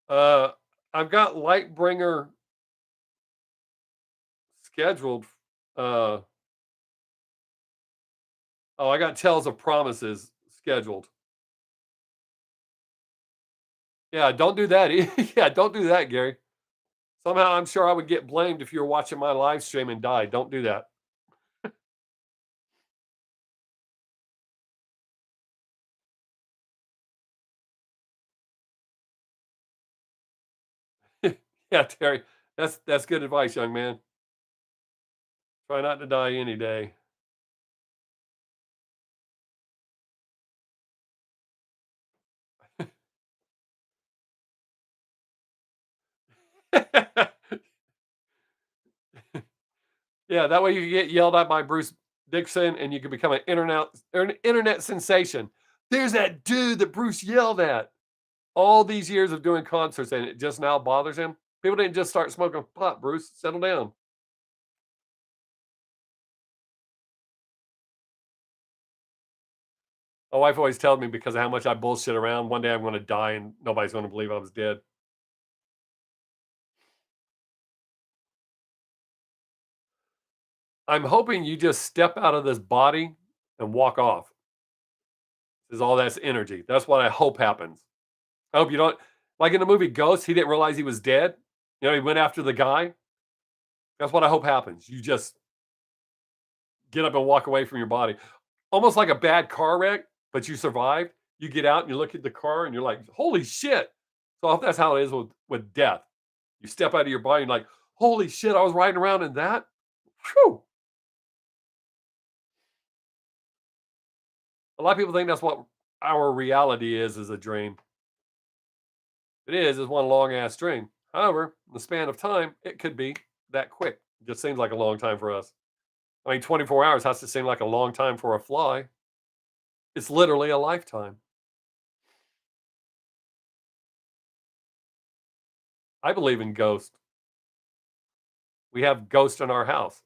Uh, I've got Lightbringer scheduled. Uh, oh, I got Tales of Promises scheduled. Yeah, don't do that. Yeah, don't do that, Gary. Somehow I'm sure I would get blamed if you were watching my live stream and died. Don't do that. Yeah, Terry, that's good advice, young man. Try not to die any day. Yeah, that way you can get yelled at by Bruce Dixon and you can become an internet sensation. There's that dude that Bruce yelled at. All these years of doing concerts and it just now bothers him. People didn't just start smoking pot, Bruce. Settle down. My wife always tells me because of how much I bullshit around, one day I'm gonna die and nobody's gonna believe I was dead. I'm hoping you just step out of this body and walk off. Is all that's energy. That's what I hope happens. I hope you don't like in the movie Ghost, he didn't realize he was dead. He went after the guy. That's what I hope happens. You just get up and walk away from your body. Almost like a bad car wreck, but you survived. You get out and you look at the car and you're like, holy shit. So I hope that's how it is with death. You step out of your body and like, holy shit, I was riding around in that. Whew. A lot of people think that's what our reality is a dream. It is one long ass dream. However, in the span of time, it could be that quick. It just seems like a long time for us. I mean, 24 hours has to seem like a long time for a fly. It's literally a lifetime. I believe in ghosts. We have ghosts in our house.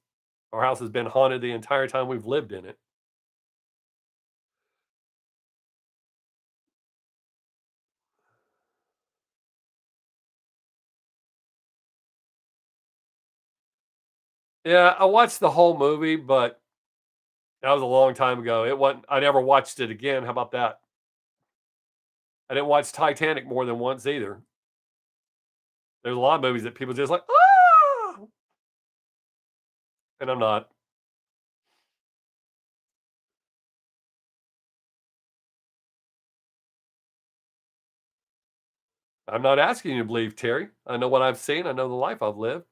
Our house has been haunted the entire time we've lived in it. Yeah, I watched the whole movie, but that was a long time ago. It wasn't I never watched it again. How about that? I didn't watch Titanic more than once either. There's a lot of movies that people just like, "Ah!" And I'm not. I'm not asking you to believe, Terry. I know what I've seen. I know the life I've lived.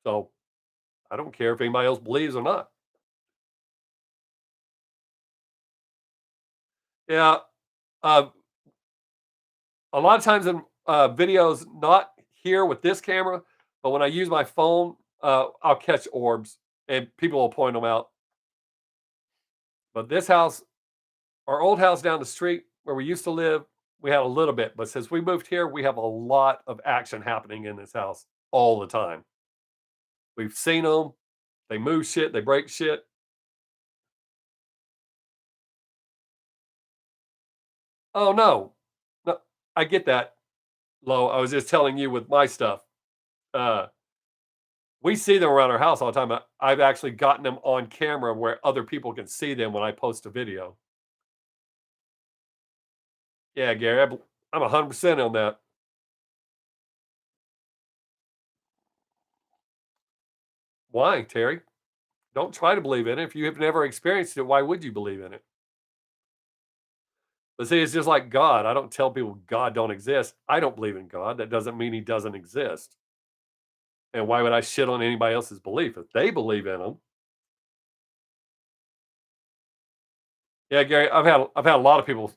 So I don't care if anybody else believes or not. Yeah. Uh, a lot of times in videos, not here with this camera, but when I use my phone, I'll catch orbs and people will point them out. But this house, our old house down the street where we used to live, we had a little bit. But since we moved here, we have a lot of action happening in this house all the time. We've seen them. They move shit. They break shit. Oh no, no, I get that. Low. I was just telling you with my stuff. Uh, we see them around our house all the time. I've actually gotten them on camera where other people can see them when I post a video. Yeah, Gary, I'm 100% on that. Why, Terry? Don't try to believe in it. If you have never experienced it, why would you believe in it? But see, it's just like God. I don't tell people God don't exist. I don't believe in God. That doesn't mean he doesn't exist. And why would I shit on anybody else's belief? If they believe in him, yeah, Gary, I've had a lot of people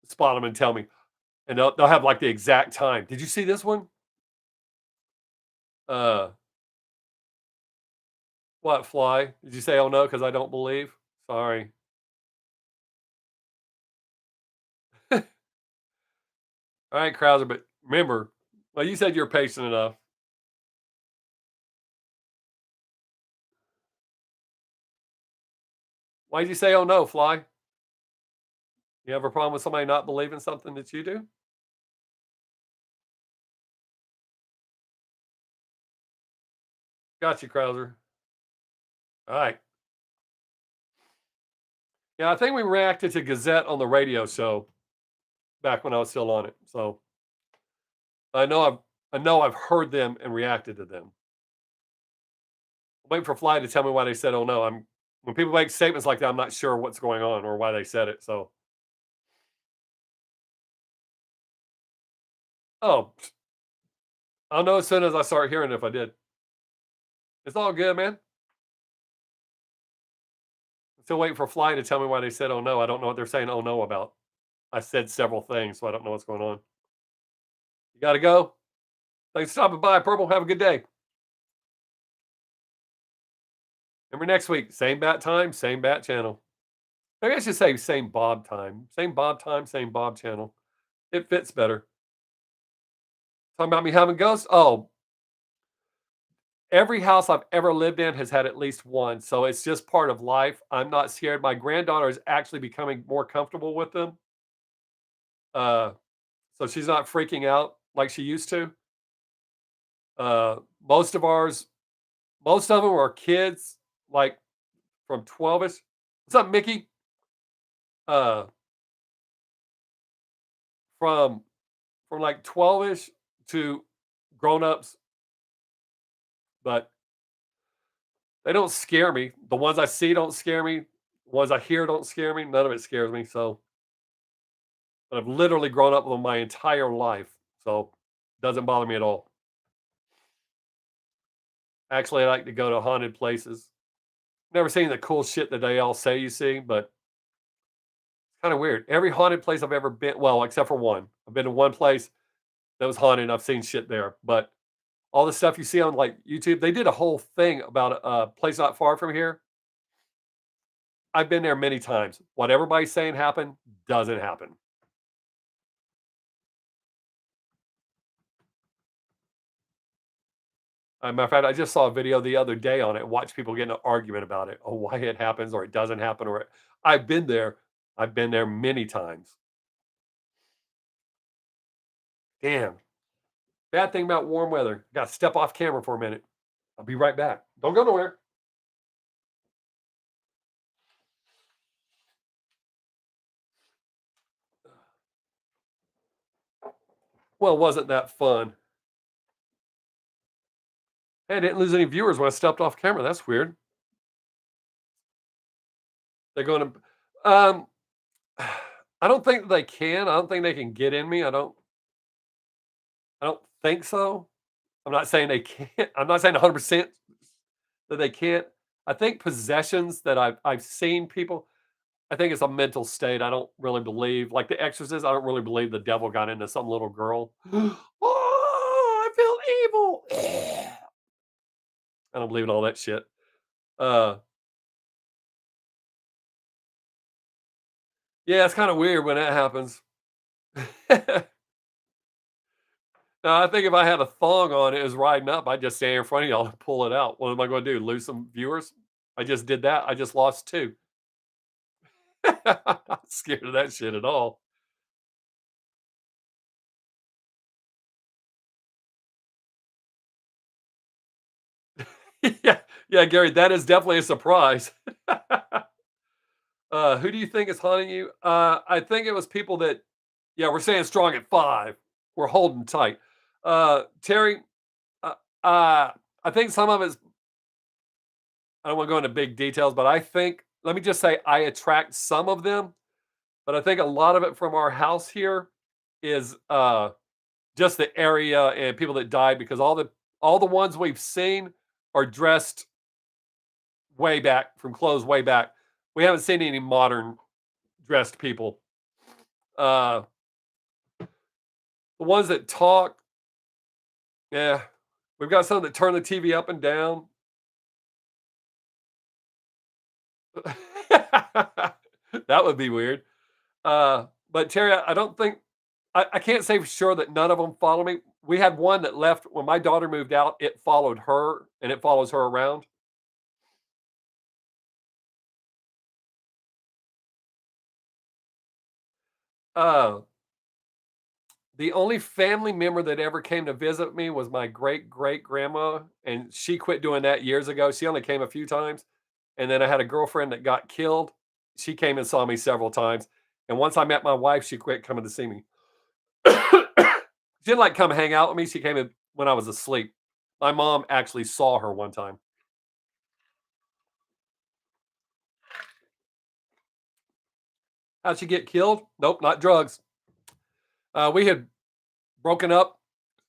spot them and tell me, and they'll have like the exact time. Did you see this one? Uh, what fly? Did you say oh no because I don't believe? Sorry. All right, Krauser, but remember, well, you said you're patient enough. Why did you say oh no, fly? You have a problem with somebody not believing something that you do? Got you, Krauser. All right. Yeah, I think we reacted to Gazette on the radio show back when I was still on it. So I know I've heard them and reacted to them. I'm waiting for Fly to tell me why they said, "Oh no." When people make statements like that, I'm not sure what's going on or why they said it. So, oh, I'll know as soon as I start hearing it if I did. It's all good, man. Still waiting for Fly to tell me why they said, "Oh no." I don't know what they're saying. "Oh no" about. I said several things, so I don't know what's going on. You got to go. Thanks for stopping by, Purple. Have a good day. Remember next week, same bat time, same bat channel. Maybe I should say same Bob time. Same Bob time, same Bob channel. It fits better. Talking about me having ghosts? Oh, every house I've ever lived in has had at least one. So it's just part of life. I'm not scared. My granddaughter is actually becoming more comfortable with them. Uh, so she's not freaking out like she used to. Uh, most of ours, most of them are kids like from 12ish. What's up, Mickey? Uh, from like 12ish to grown-ups, but they don't scare me. The ones I see don't scare me. The ones I hear don't scare me. None of it scares me. So I've literally grown up with them my entire life. So it doesn't bother me at all. Actually, I like to go to haunted places. Never seen the cool shit that they all say you see, but it's kind of weird. Every haunted place I've ever been, well, except for one. I've been to one place that was haunted and I've seen shit there. But all the stuff you see on like YouTube, they did a whole thing about a place not far from here. I've been there many times. What everybody's saying happened doesn't happen. Matter of fact, I just saw a video the other day on it. Watch people get in an argument about it, or why it happens, or it doesn't happen, or I've been there. I've been there many times. Damn. Bad thing about warm weather. Got to step off camera for a minute. I'll be right back. Don't go nowhere. Well, wasn't that fun? Hey, I didn't lose any viewers when I stepped off camera. That's weird. They're going to. I don't think they can. I don't think they can get in me. I don't think so. I'm not saying they can't. I'm not saying 100% that they can't. I think possessions that I've seen people. I think it's a mental state. I don't really believe, like The Exorcist. I don't really believe the devil got into some little girl. Oh, I feel evil. I don't believe in all that shit. Uh, yeah, it's kind of weird when that happens. Now, I think if I had a thong on, it was riding up, I'd just stand in front of y'all and pull it out. What am I going to do? Lose some viewers? I just did that. I just lost two. I'm not scared of that shit at all. Yeah, yeah, Gary, that is definitely a surprise. Who do you think is haunting you? I think it was people that, yeah, we're saying strong at 5. We're holding tight. Terry, uh, uh, I think some of it's, I don't want to go into big details, but I think, let me just say, I attract some of them, but I think a lot of it from our house here is just the area and people that died because all the ones we've seen are dressed way back from clothes way back. We haven't seen any modern dressed people. Uh, the ones that talk, yeah, we've got some that turn the TV up and down. That would be weird. But Terry, I don't think I can't say for sure that none of them follow me. We had one that left when my daughter moved out. It followed her, and it follows her around. Uh, the only family member that ever came to visit me was my great great grandma, and she quit doing that years ago. She only came a few times, and then I had a girlfriend that got killed. She came and saw me several times, and once I met my wife, she quit coming to see me. She didn't like come hang out with me. She came in when I was asleep. My mom actually saw her one time. How'd she get killed? Nope, not drugs. We had broken up,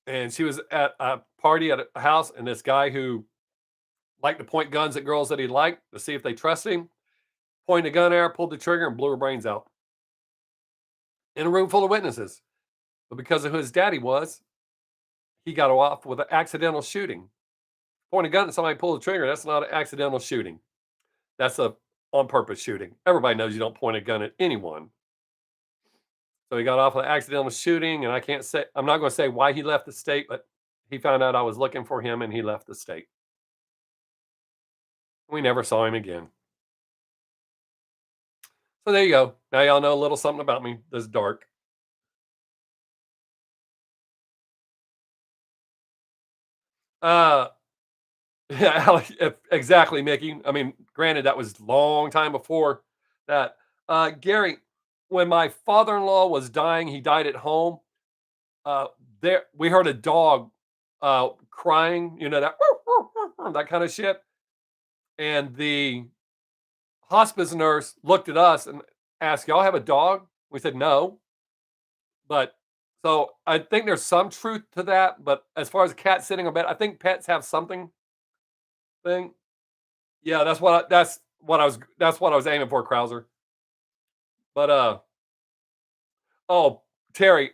and she was at a party at a house, and this guy who liked to point guns at girls that he liked to see if they trust him, pointed a gun at her, pulled the trigger, and blew her brains out in a room full of witnesses. But because of who his daddy was, he got off with an accidental shooting. Point a gun at somebody, pull the trigger. That's not an accidental shooting. That's a on purpose shooting. Everybody knows you don't point a gun at anyone. So he got off an accidental shooting, and I'm not going to say why he left the state, but he found out I was looking for him, and he left the state. We never saw him again. So there you go. Now y'all know a little something about me that's dark. Uh, yeah, exactly, Mickey. I mean, granted, that was long time before that. Gary, when my father-in-law was dying, he died at home. Uh, there we heard a dog crying, that that kind of shit. And the hospice nurse looked at us and asked, "Y'all have a dog?" We said no. But so I think there's some truth to that. But as far as a cat sitting on bed, I think pets have something thing. Yeah, that's what I was aiming for, Krauser. But oh, Terry,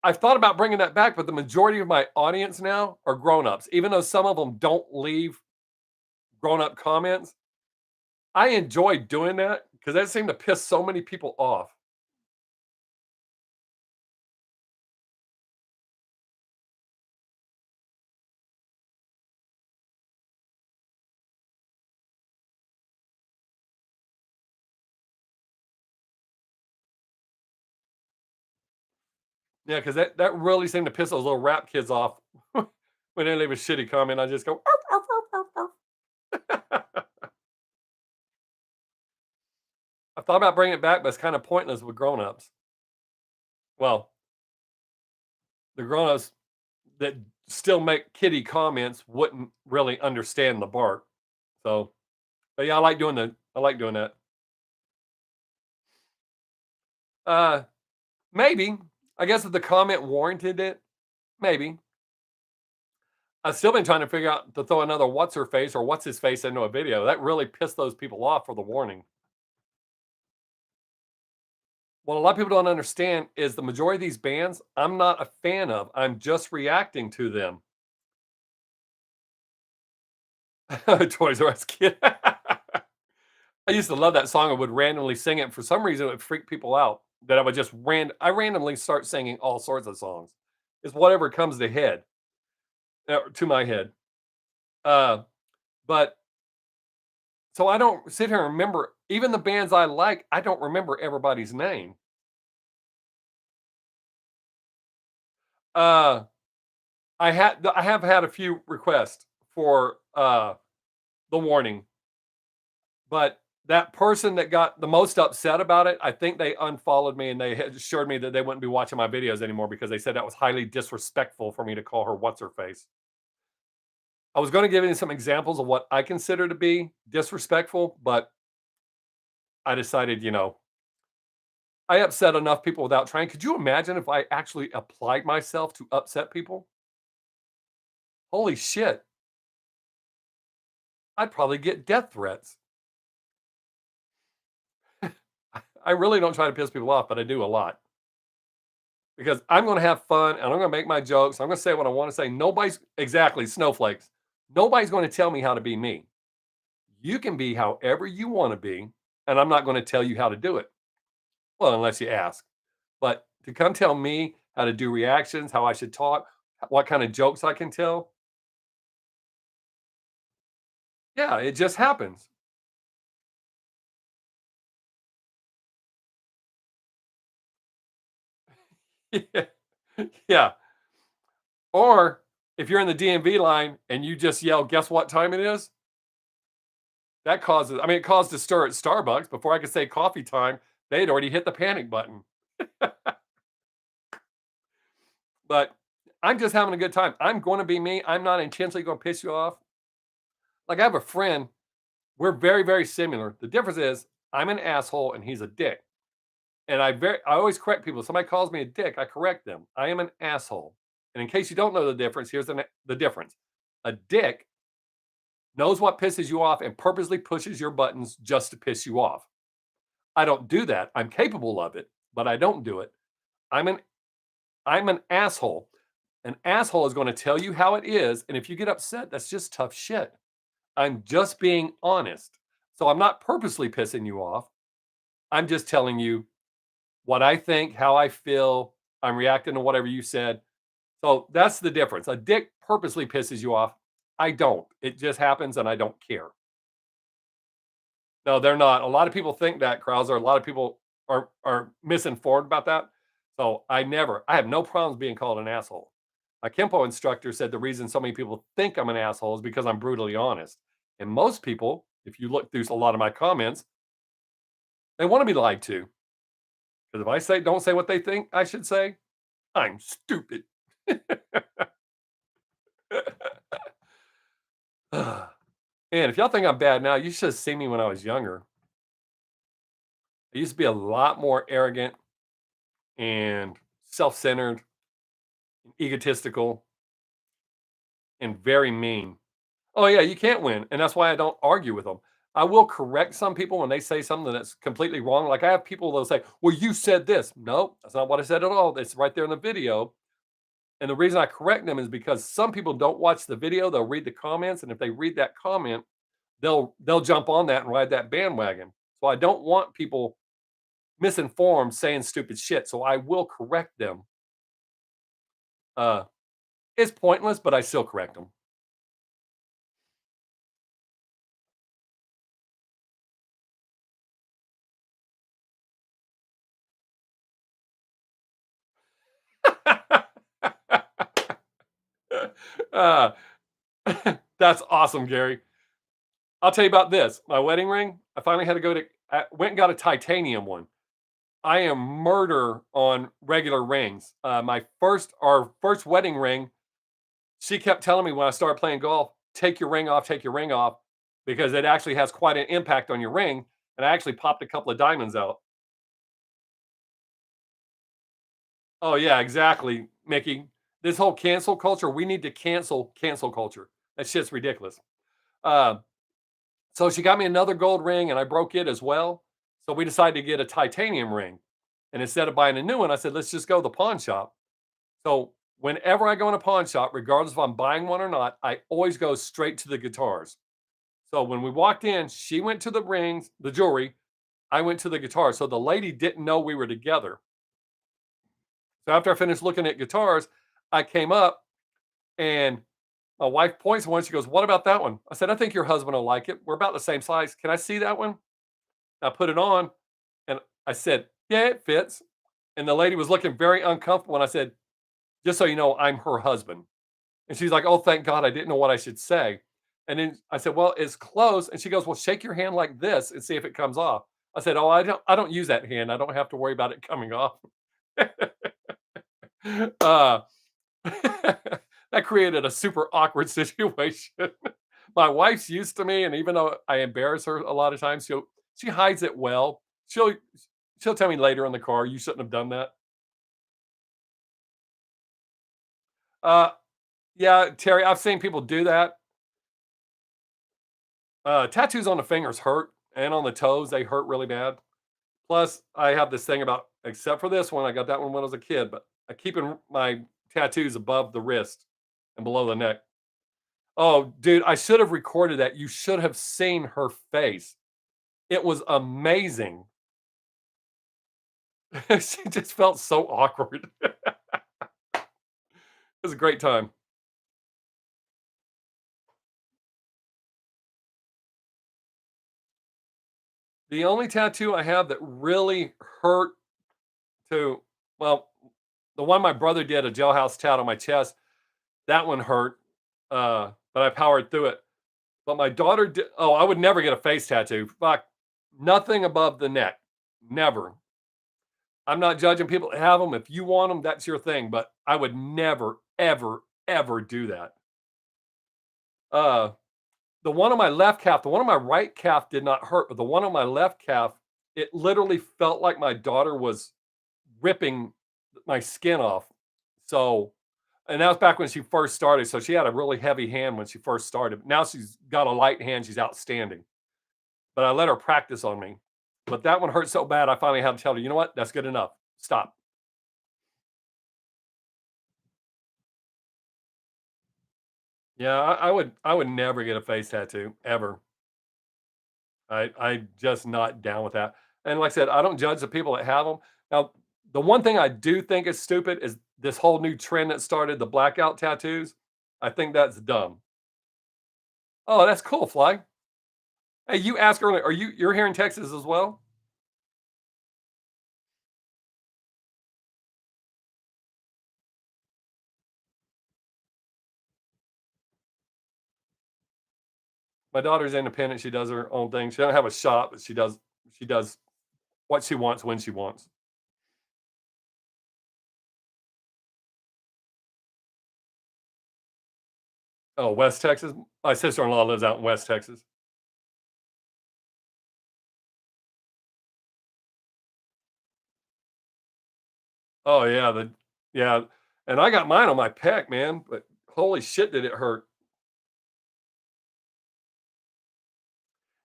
I've thought about bringing that back, but the majority of my audience now are grown-ups. Even though some of them don't leave grown-up comments, I enjoy doing that because that seemed to piss so many people off. Yeah, because that really seemed to piss those little rap kids off when they leave a shitty comment. I just go, "Arf, arf, arf, arf, arf." I thought about bringing it back, but it's kind of pointless with grown-ups. Well, the grown-ups that still make kitty comments wouldn't really understand the bark. So, but yeah, I like doing that. Uh, maybe. I guess if the comment warranted it, maybe. I've still been trying to figure out to throw another what's her face or what's his face into a video. That really pissed those people off for the warning. What a lot of people don't understand is the majority of these bands I'm not a fan of. I'm just reacting to them. Toys R Us kid. I used to love that song. I would randomly sing it. For some reason, it would freak people out that I randomly start singing all sorts of songs. It's whatever comes to my head. Uh, but so I don't sit here and remember even the bands I like. I don't remember everybody's name. Uh, I have had a few requests for the warning, but that person that got the most upset about it, I think they unfollowed me and they had assured me that they wouldn't be watching my videos anymore because they said that was highly disrespectful for me to call her what's her face. I was going to give you some examples of what I consider to be disrespectful, but I decided, I upset enough people without trying. Could you imagine if I actually applied myself to upset people? Holy shit. I'd probably get death threats. I really don't try to piss people off, but I do a lot because I'm going to have fun and I'm going to make my jokes. I'm going to say what I want to say. Nobody's exactly snowflakes. Nobody's going to tell me how to be me. You can be however you want to be, and I'm not going to tell you how to do it. Well, unless you ask. But to come tell me how to do reactions, how I should talk, what kind of jokes I can tell, yeah, it just happens. Yeah. Yeah. Or if you're in the DMV line and you just yell, guess what time it is? It caused a stir at Starbucks. Before I could say coffee time, they'd already hit the panic button. But I'm just having a good time. I'm going to be me. I'm not intentionally going to piss you off. Like I have a friend, we're very, very similar. The difference is I'm an asshole and he's a dick. And I always correct people. If somebody calls me a dick, I correct them. I am an asshole. And in case you don't know the difference, here's the difference. A dick knows what pisses you off and purposely pushes your buttons just to piss you off. I don't do that. I'm capable of it, but I don't do it. I'm an I'm an asshole. An asshole is going to tell you how it is, and if you get upset, that's just tough shit. I'm just being honest. So I'm not purposely pissing you off. I'm just telling you what I think, how I feel. I'm reacting to whatever you said. So that's the difference. A dick purposely pisses you off. I don't. It just happens and I don't care. No, they're not. A lot of people think that, Krauser. A lot of people are misinformed about that. So I have no problems being called an asshole. My Kempo instructor said the reason so many people think I'm an asshole is because I'm brutally honest. And most people, if you look through a lot of my comments, they want to be lied to. Because if I say don't say what they think I should say, I'm stupid. And if y'all think I'm bad now, you should have seen me when I was younger. I used to be a lot more arrogant and self-centered, egotistical, and very mean. Oh yeah, you can't win, and that's why I don't argue with them. I will correct some people when they say something that's completely wrong. Like I have people that'll say, "Well, you said this." No, that's not what I said at all. It's right there in the video. And the reason I correct them is because some people don't watch the video, they'll read the comments, and if they read that comment, they'll jump on that and ride that bandwagon. So I don't want people misinformed saying stupid shit. So I will correct them. Uh, it's pointless, but I still correct them. uh, that's awesome, Gary. I'll tell you about this. My wedding ring, I finally had to go to, I went and got a titanium one. I am murder on regular rings. Our first wedding ring, she kept telling me when I started playing golf, take your ring off, because it actually has quite an impact on your ring. And I actually popped a couple of diamonds out. Oh yeah, exactly, Mickey. This whole cancel culture, we need to cancel culture. That shit's ridiculous. Uh, so she got me another gold ring, and I broke it as well. So we decided to get a titanium ring, and instead of buying a new one, I said, let's just go to the pawn shop. So whenever I go in a pawn shop, regardless if I'm buying one or not, I always go straight to the guitars. So when we walked in, she went to the rings, the jewelry. I went to the guitar. So the lady didn't know we were together. So after I finished looking at guitars, I came up and my wife points to one. She goes, "What about that one?" I said, "I think your husband will like it. We're about the same size. Can I see that one?" I put it on and I said, "Yeah, it fits." And the lady was looking very uncomfortable. And I said, "Just so you know, I'm her husband." And she's like, "Oh, thank God. I didn't know what I should say." And then I said, "Well, it's close." And she goes, "Well, shake your hand like this and see if it comes off." I said, "Oh, I don't use that hand. I don't have to worry about it coming off." uh, that created a super awkward situation. My wife's used to me, and even though I embarrass her a lot of times, she hides it well. She'll tell me later in the car, "You shouldn't have done that." Uh, yeah, Terry, I've seen people do that. Tattoos on the fingers hurt, and on the toes they hurt really bad. Plus, I have this thing about, except for this one, I got that one when I was a kid, but I keep my tattoos above the wrist and below the neck. Oh, dude, I should have recorded that. You should have seen her face. It was amazing. She just felt so awkward. It was a great time. The only tattoo I have that really hurt to, well, the one my brother did, a jailhouse tat on my chest, that one hurt, but I powered through it. But my daughter did, oh, I would never get a face tattoo. Fuck, nothing above the neck. Never. I'm not judging people that have them. If you want them, that's your thing. But I would never, ever, ever do that. Uh, the one on my left calf, the one on my right calf did not hurt, but the one on my left calf, it literally felt like my daughter was ripping my skin off. So, and that was back when she first started. So she had a really heavy hand when she first started. Now she's got a light hand. She's outstanding. But I let her practice on me. But that one hurt so bad, I finally had to tell her, you know what? That's good enough. Stop. Yeah, I would never get a face tattoo ever. I just not down with that. And like I said, I don't judge the people that have them. Now, the one thing I do think is stupid is this whole new trend that started, the blackout tattoos. I think that's dumb. Oh, that's cool, Fly. Hey, you asked earlier, you're here in Texas as well? My daughter's independent. She does her own thing. She doesn't have a shop, but she does what she wants when she wants. Oh, West Texas? My sister-in-law lives out in West Texas. Oh, yeah, yeah, and I got mine on my pec, man, but holy shit, did it hurt.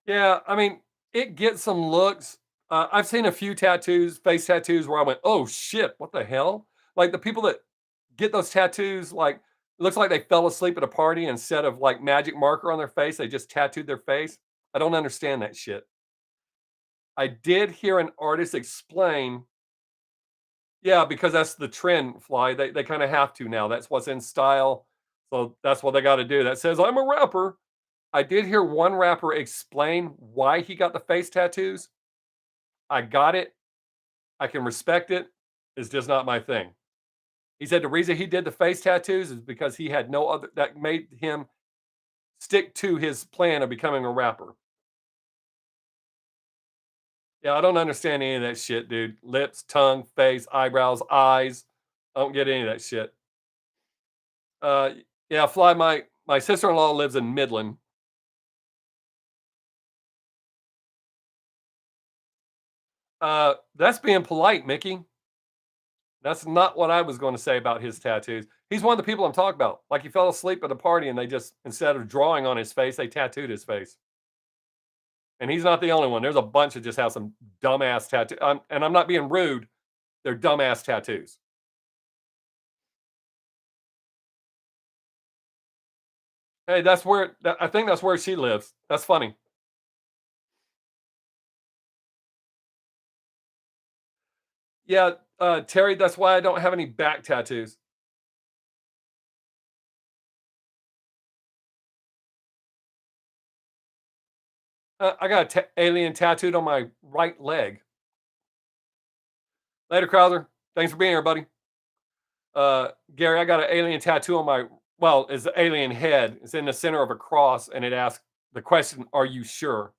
Yeah, I mean, it gets some looks. I've seen a few tattoos, face tattoos, where I went, "Oh shit, what the hell?" Like the people that get those tattoos, like looks like they fell asleep at a party instead of like magic marker on their face, they just tattooed their face. I don't understand that shit. I did hear an artist explain, yeah, because that's the trend, Fly. They kind of have to now. That's what's in style. So that's what they got to do. That says I'm a rapper. I did hear one rapper explain why he got the face tattoos. I got it. I can respect it. It's just not my thing. He said the reason he did the face tattoos is because he had no other that made him stick to his plan of becoming a rapper. Yeah, I don't understand any of that shit, dude. Lips, tongue, face, eyebrows, eyes. I don't get any of that shit. Uh, yeah, Fly. My sister in law lives in Midland. That's being polite, Mickey. That's not what I was going to say about his tattoos. He's one of the people I'm talking about. Like he fell asleep at a party and they just instead of drawing on his face, they tattooed his face. And he's not the only one. There's a bunch that just have some dumbass tattoo. And I'm not being rude. They're dumbass tattoos. Hey, I think that's where she lives. That's funny. Yeah, Terry. That's why I don't have any back tattoos. I got a alien tattooed on my right leg. Later, Crowther. Thanks for being here, buddy. Gary, I got an alien tattoo on my it's the alien head. It's in the center of a cross, and it asks the question, "Are you sure?"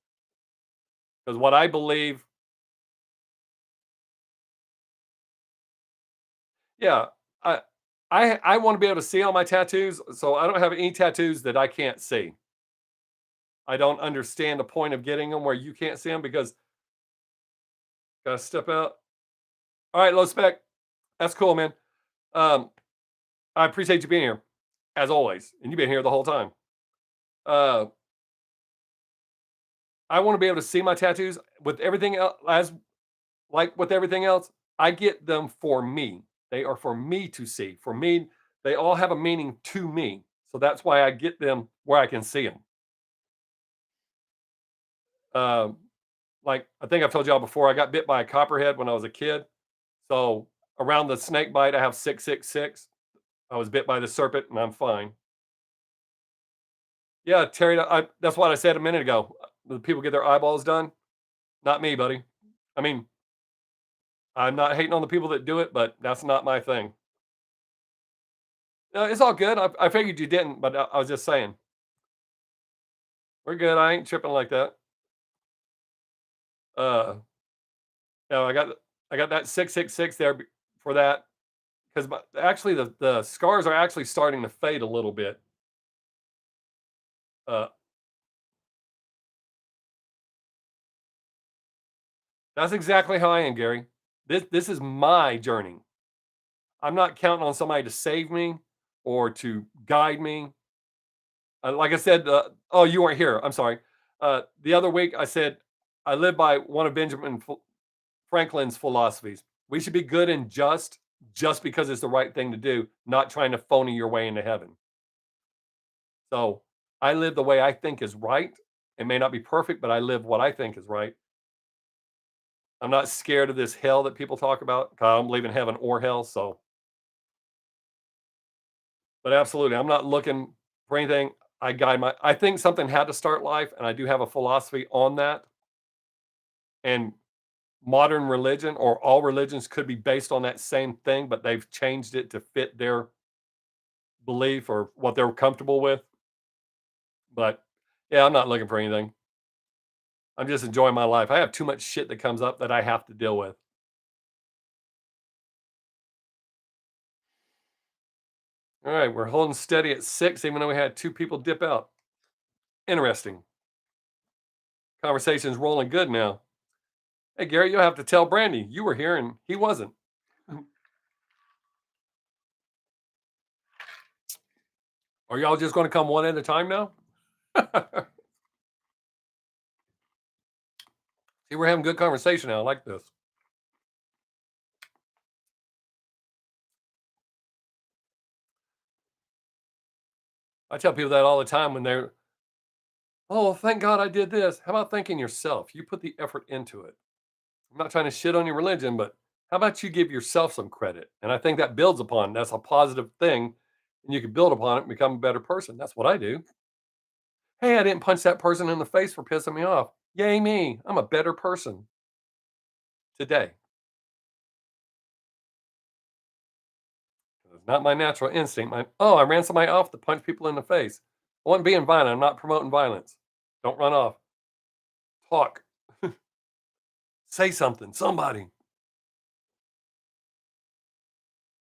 Because what I believe, yeah, I I want to be able to see all my tattoos, so I don't have any tattoos that I can't see. I don't understand the point of getting them where you can't see them because gotta step out. All right, low spec. That's cool, man. Um, I appreciate you being here as always, and you've been here the whole time. Uh, I want to be able to see my tattoos with everything else as like with everything else. I get them for me. They are for me to see. For me, they all have a meaning to me. So that's why I get them where I can see them. Um, like I think I've told y'all before, I got bit by a copperhead when I was a kid. So around the snake bite, I have 666. I was bit by the serpent, and I'm fine. Yeah, Terry, that's what I said a minute ago. The people get their eyeballs done. Not me, buddy. I mean, I'm not hating on the people that do it, but that's not my thing. No, it's all good. I figured you didn't, but I was just saying. We're good. I ain't tripping like that. Uh, no, I got that 666 there for that because actually the scars are actually starting to fade a little bit. Uh, that's exactly how I am, Gary. This is my journey. I'm not counting on somebody to save me or to guide me. Like I said, oh, you weren't here. I'm sorry. The other week I said I live by one of Benjamin Franklin's philosophies. We should be good and just because it's the right thing to do, not trying to phony your way into heaven. So I live the way I think is right. It may not be perfect, but I live what I think is right. I'm not scared of this hell that people talk about. 'Cause I don't believe in heaven or hell. So, but absolutely, I'm not looking for anything. I think something had to start life, and I do have a philosophy on that. And modern religion or all religions could be based on that same thing, but they've changed it to fit their belief or what they're comfortable with. But yeah, I'm not looking for anything. I'm just enjoying my life. I have too much shit that comes up that I have to deal with. All right, we're holding steady at 6, even though we had 2 people dip out. Interesting. Conversation's rolling good now. Hey, Gary, you'll have to tell Brandy you were here and he wasn't. Are y'all just going to come one at a time now? See, we're having good conversation now. I like this. I tell people that all the time when they're, oh, well, thank God I did this. How about thanking yourself? You put the effort into it. I'm not trying to shit on your religion, but how about you give yourself some credit? And I think that builds upon that's a positive thing. And you can build upon it and become a better person. That's what I do. Hey, I didn't punch that person in the face for pissing me off. Yay, me. I'm a better person today. It's not my natural instinct. Oh, I ran somebody off to punch people in the face. I wasn't being violent. I'm not promoting violence. Don't run off. Talk. Say something. Somebody. I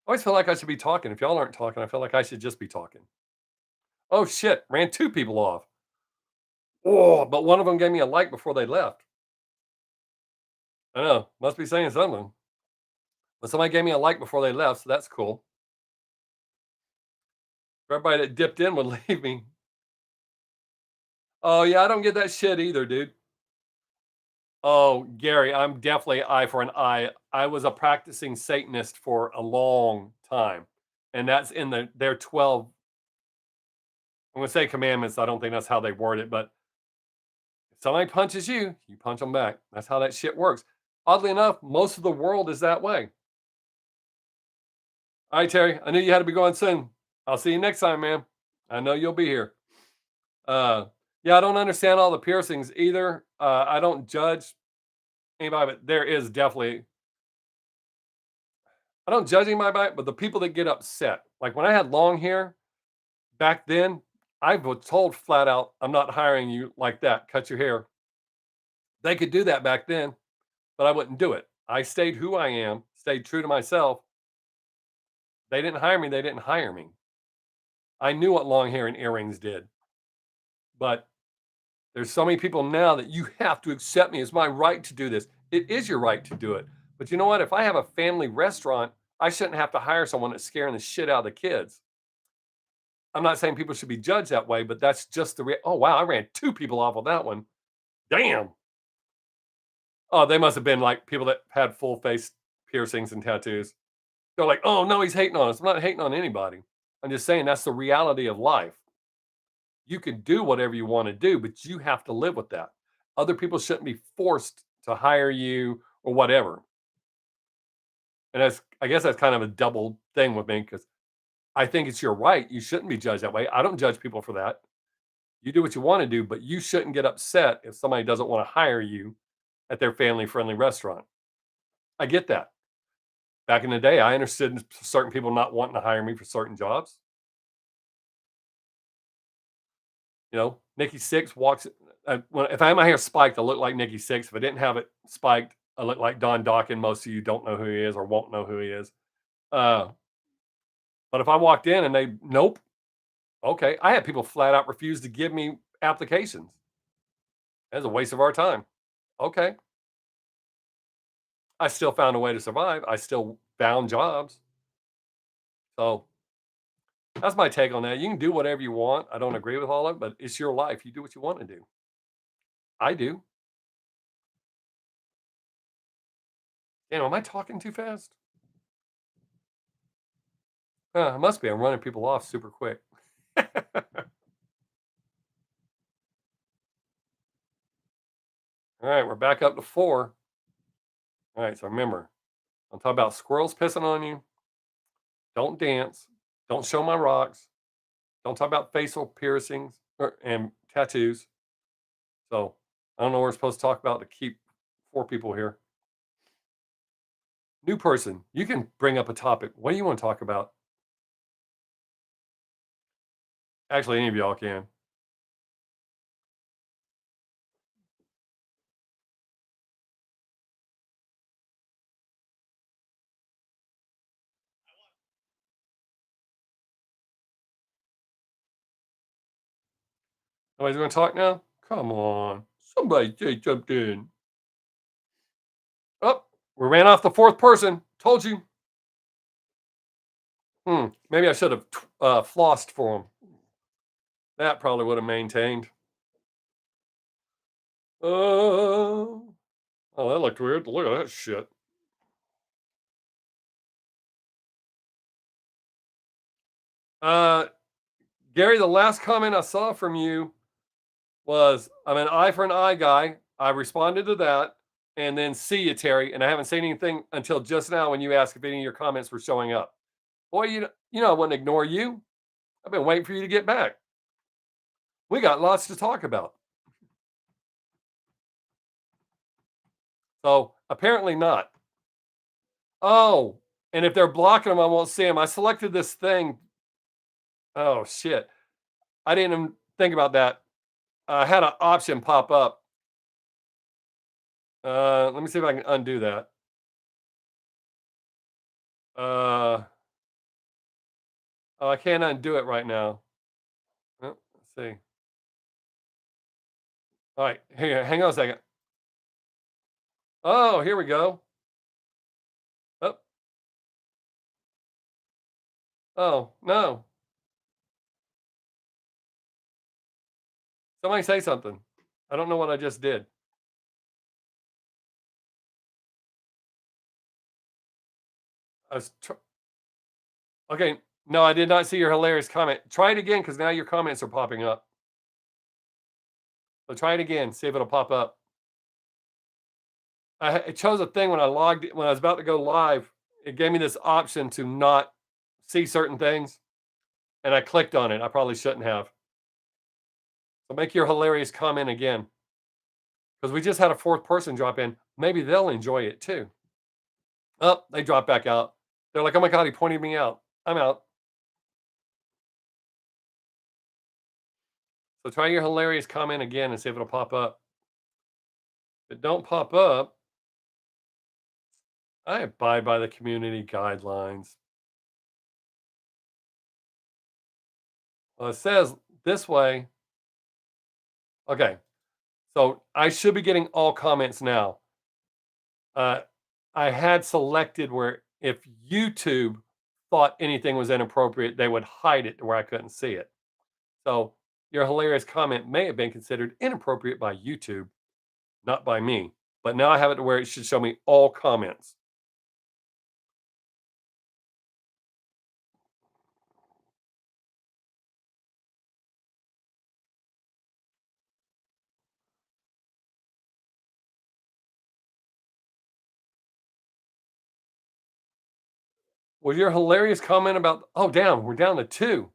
always feel like I should be talking. If y'all aren't talking, I feel like I should just be talking. Oh shit, ran 2 people off. Oh, but one of them gave me a like before they left. I know, must be saying something. But somebody gave me a like before they left, so that's cool. Everybody that dipped in would leave me. Oh yeah, I don't get that shit either, dude. Oh, Gary, I'm definitely eye for an eye. I was a practicing Satanist for a long time. And that's in their 12, I'm gonna say commandments. I don't think that's how they word it, but if somebody punches you, you punch them back. That's how that shit works. Oddly enough, most of the world is that way. All right, Terry. I knew you had to be going soon. I'll see you next time, man. I know you'll be here. Uh, yeah, I don't understand all the piercings either. I don't judge anybody, but there is definitely. I don't judge anybody by it, but the people that get upset, like when I had long hair back then, I was told flat out, "I'm not hiring you like that. Cut your hair." They could do that back then, but I wouldn't do it. I stayed who I am, stayed true to myself. They didn't hire me. They didn't hire me. I knew what long hair and earrings did, but there's so many people now that you have to accept me. It's my right to do this. It is your right to do it. But you know what? If I have a family restaurant, I shouldn't have to hire someone that's scaring the shit out of the kids. I'm not saying people should be judged that way, but that's just oh wow, I ran 2 people off of that one. Damn. Oh, they must have been like people that had full face piercings and tattoos. They're like, "Oh no, he's hating on us." I'm not hating on anybody. I'm just saying that's the reality of life. You can do whatever you want to do, but you have to live with that. Other people shouldn't be forced to hire you or whatever. And I guess that's kind of a double thing with me because I think it's your right. You shouldn't be judged that way. I don't judge people for that. You do what you want to do, but you shouldn't get upset if somebody doesn't want to hire you at their family friendly restaurant. I get that. Back in the day, I understood certain people not wanting to hire me for certain jobs. You know, Nikki Sixx walks. If I had my hair spiked, I look like Nikki Sixx. If I didn't have it spiked, I look like Don Dawkin. Most of you don't know who he is or won't know who he is. Uh, but if I walked in and they, nope, okay. I had people flat out refuse to give me applications. That's a waste of our time. Okay. I still found a way to survive. I still found jobs. So that's my take on that. You can do whatever you want. I don't agree with all of it, but it's your life. You do what you want to do. I do. Damn, am I talking too fast? It must be. I'm running people off super quick. All right, we're back up to 4. All right, so remember, I'm talking about squirrels pissing on you. Don't dance. Don't show my rocks. Don't talk about facial piercings and tattoos. So I don't know what we're supposed to talk about to keep 4 people here. New person, you can bring up a topic. What do you want to talk about? Actually, any of y'all can. Nobody's going to talk now? Come on. Somebody say something. Oh, we ran off the 4th person. Told you. Maybe I should have flossed for him. That probably would have maintained. Oh, that looked weird. Look at that shit. Uh, Gary, the last comment I saw from you was, I'm an eye for an eye guy. I responded to that. And then see you, Terry. And I haven't seen anything until just now when you asked if any of your comments were showing up. Boy, I wouldn't ignore you. I've been waiting for you to get back. We got lots to talk about. So apparently not. Oh, and if they're blocking them, I won't see them. I selected this thing. Oh shit! I didn't even think about that. I had an option pop up. Let me see if I can undo that. Oh, I can't undo it right now. Oh, let's see. All right, here, hang on a second. Oh, here we go. Oh, oh no! Somebody say something. I don't know what I just did. I was okay. No, I did not see your hilarious comment. Try it again because now your comments are popping up. So try it again. See if it'll pop up. It chose a thing when when I was about to go live. It gave me this option to not see certain things, and I clicked on it. I probably shouldn't have. So make your hilarious comment again, because we just had a 4th person drop in. Maybe they'll enjoy it too. Oh, they dropped back out. They're like, "Oh my god, he pointed me out. I'm out." So try your hilarious comment again and see if it'll pop up. If it don't pop up, I abide by the community guidelines. Well, it says this way. Okay, so I should be getting all comments now. Uh, I had selected where if YouTube thought anything was inappropriate, they would hide it to where I couldn't see it. So your hilarious comment may have been considered inappropriate by YouTube, not by me. But now I have it to where it should show me all comments. Was your hilarious comment about, oh, damn, we're down to 2.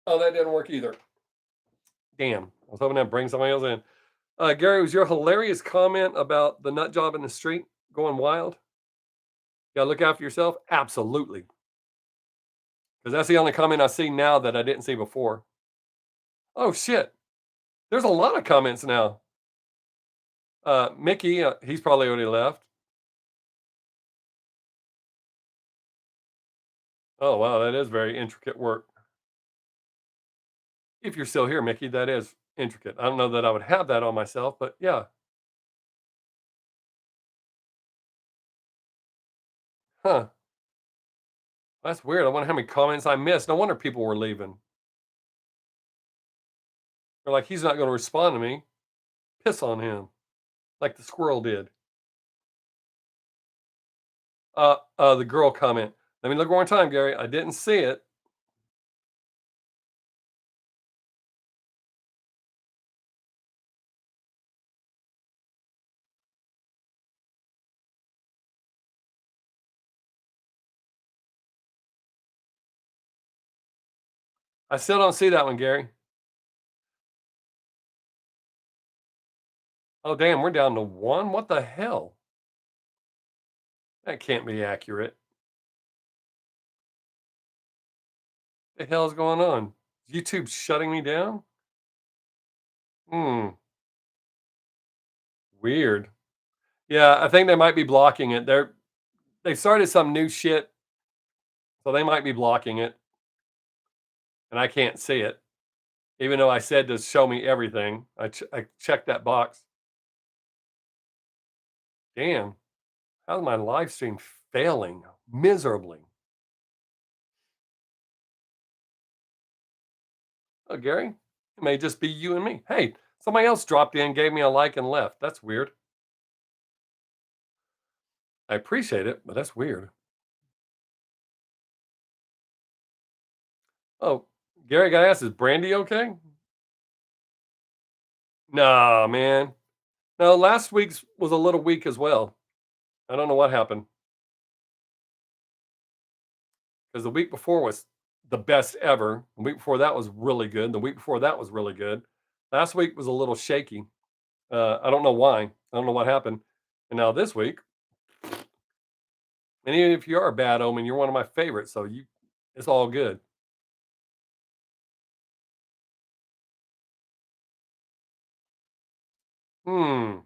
Oh, that didn't work either. Damn. I was hoping that brings somebody else in. Gary, was your hilarious comment about the nut job in the street going wild? You gotta look after yourself? Absolutely. Because that's the only comment I see now that I didn't see before. Oh shit. There's a lot of comments now. Mickey, he's probably already left. Oh wow, that is very intricate work. If you're still here, Mickey, that is intricate. I don't know that I would have that on myself, but yeah. Huh. That's weird. I wonder how many comments I missed. No wonder people were leaving. They're like, he's not going to respond to me. Piss on him, like the squirrel did. The girl comment. Let me look one more time, Gary. I didn't see it. I still don't see that one, Gary. Oh, damn, we're down to one. What the hell? That can't be accurate. The hell is going on? YouTube shutting me down? Hmm. Weird. Yeah, I think they might be blocking it. They started some new shit, so they might be blocking it, and I can't see it. Even though I said to show me everything, I checked that box. Damn, how's my live stream failing miserably? Oh, Gary, it may just be you and me. Hey, somebody else dropped in, gave me a like, and left. That's weird. I appreciate it, but that's weird. Oh, Gary, got to ask, is Brandy okay? Nah, man. No, last week's was a little weak as well. I don't know what happened because the week before was the best ever. The week before that was really good. The week before that was really good. Last week was a little shaky. I don't know why. I don't know what happened. And now this week, and even if you are a bad omen, you're one of my favorites. So it's all good. Hmm.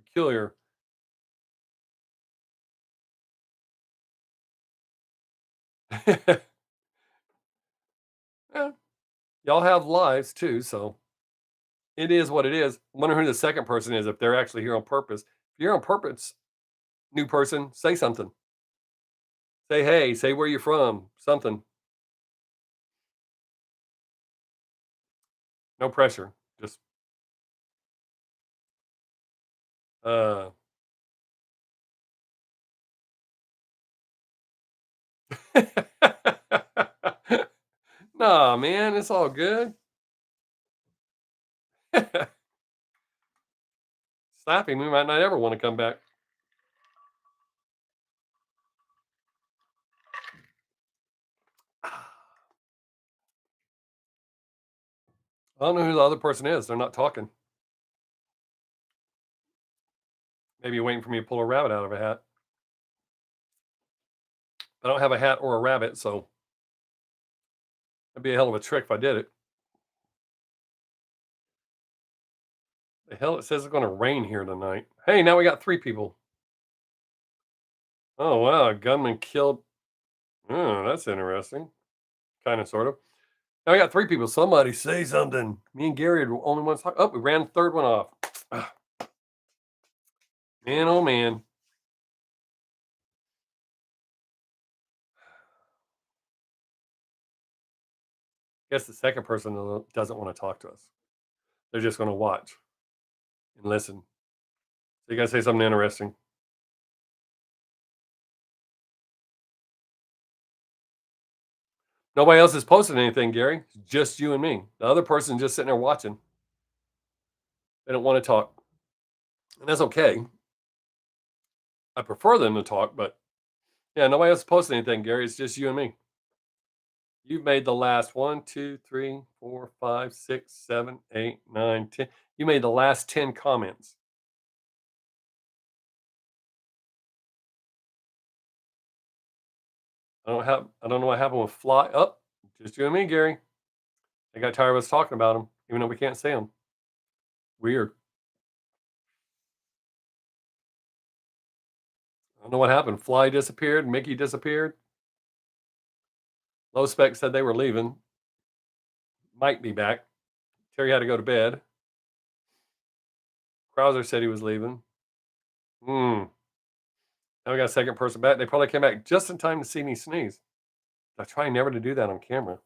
Peculiar. Yeah, y'all have lives too, so it is what it is. Wonder who the second person is if they're actually here on purpose. If you're on purpose, new person, say something. Say hey, say where you're from, something. No pressure. Just uh Nah, man, it's all good. Slapping, we might not ever want to come back. I don't know who the other person is. They're not talking. Maybe you're waiting for me to pull a rabbit out of a hat. I don't have a hat or a rabbit, so that'd be a hell of a trick if I did it. The hell, it says it's going to rain here tonight. Hey, now we got three people. Oh wow, a gunman killed. Oh, that's interesting. Kind of, sort of. Now we got three people. Somebody say something. Me and Gary are the only ones talking. Oh, we ran the third one off. Ah, man, oh man. Guess the second person doesn't want to talk to us. They're just going to watch and listen. So you got to say something interesting. Nobody else has posted anything, Gary. It's just you and me. The other person just sitting there watching. They don't want to talk, and that's okay. I prefer them to talk, but yeah, nobody else has posted anything, Gary. It's just you and me. You've made the last one, two, three, four, five, six, seven, eight, nine, 10. You made the last 10 comments. I don't know what happened with Fly. Up. Just you and me, Gary. They got tired of us talking about them, even though we can't see them. Weird. I don't know what happened. Fly disappeared. Mickey disappeared. Low Spec said they were leaving. Might be back. Terry had to go to bed. Krauser said he was leaving. Hmm. Now we got a second person back. They probably came back just in time to see me sneeze. I try never to do that on camera.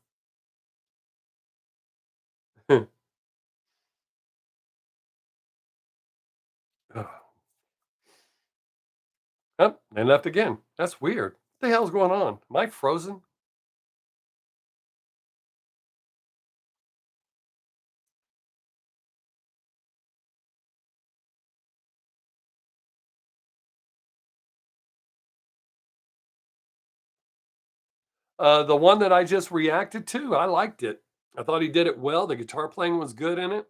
Oh, they left again. That's weird. What the hell's going on? Am I frozen? The one that I just reacted to, I liked it. I thought he did it well. The guitar playing was good in it.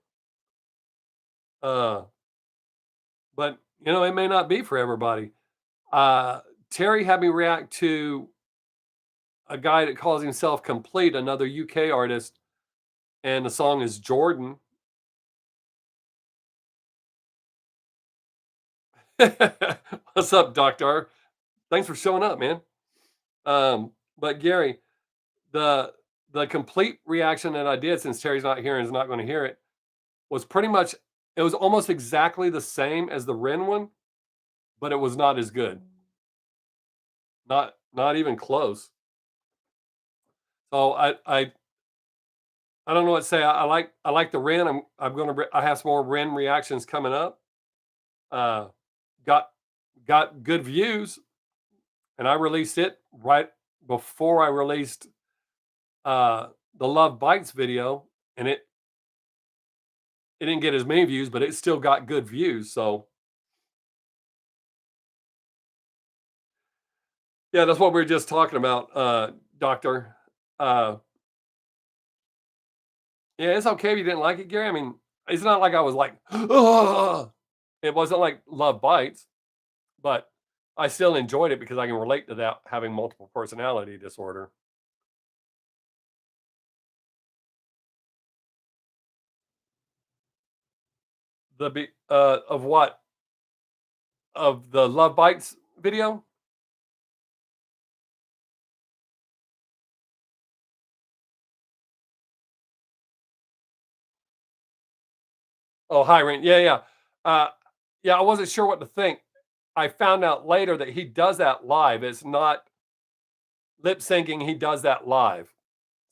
Uh, but it may not be for everybody. Uh, Terry had me react to a guy that calls himself Complete, another UK artist, and the song is Jordan. What's up, Doctor? Thanks for showing up, man. But Gary, the the complete reaction that I did, since Terry's not here and is not going to hear it, was pretty much, it was almost exactly the same as the Ren one, but it was not as good. Not even close. So I don't know what to say. I like the Ren. I'm gonna I have some more Ren reactions coming up. Uh, got got good views, and I released it right before I released uh the Love Bites video, and it didn't get as many views, but it still got good views. So yeah, that's what we were just talking about, Doctor. Uh, yeah, it's okay if you didn't like it, Gary. I mean, it's not like I was like, "Ugh." It wasn't like Love Bites, but I still enjoyed it because I can relate to that having multiple personality disorder. Of what? Of the Love Bites video? Oh, High Rent. Yeah, yeah. Yeah, I wasn't sure what to think. I found out later that he does that live. It's not lip syncing, he does that live.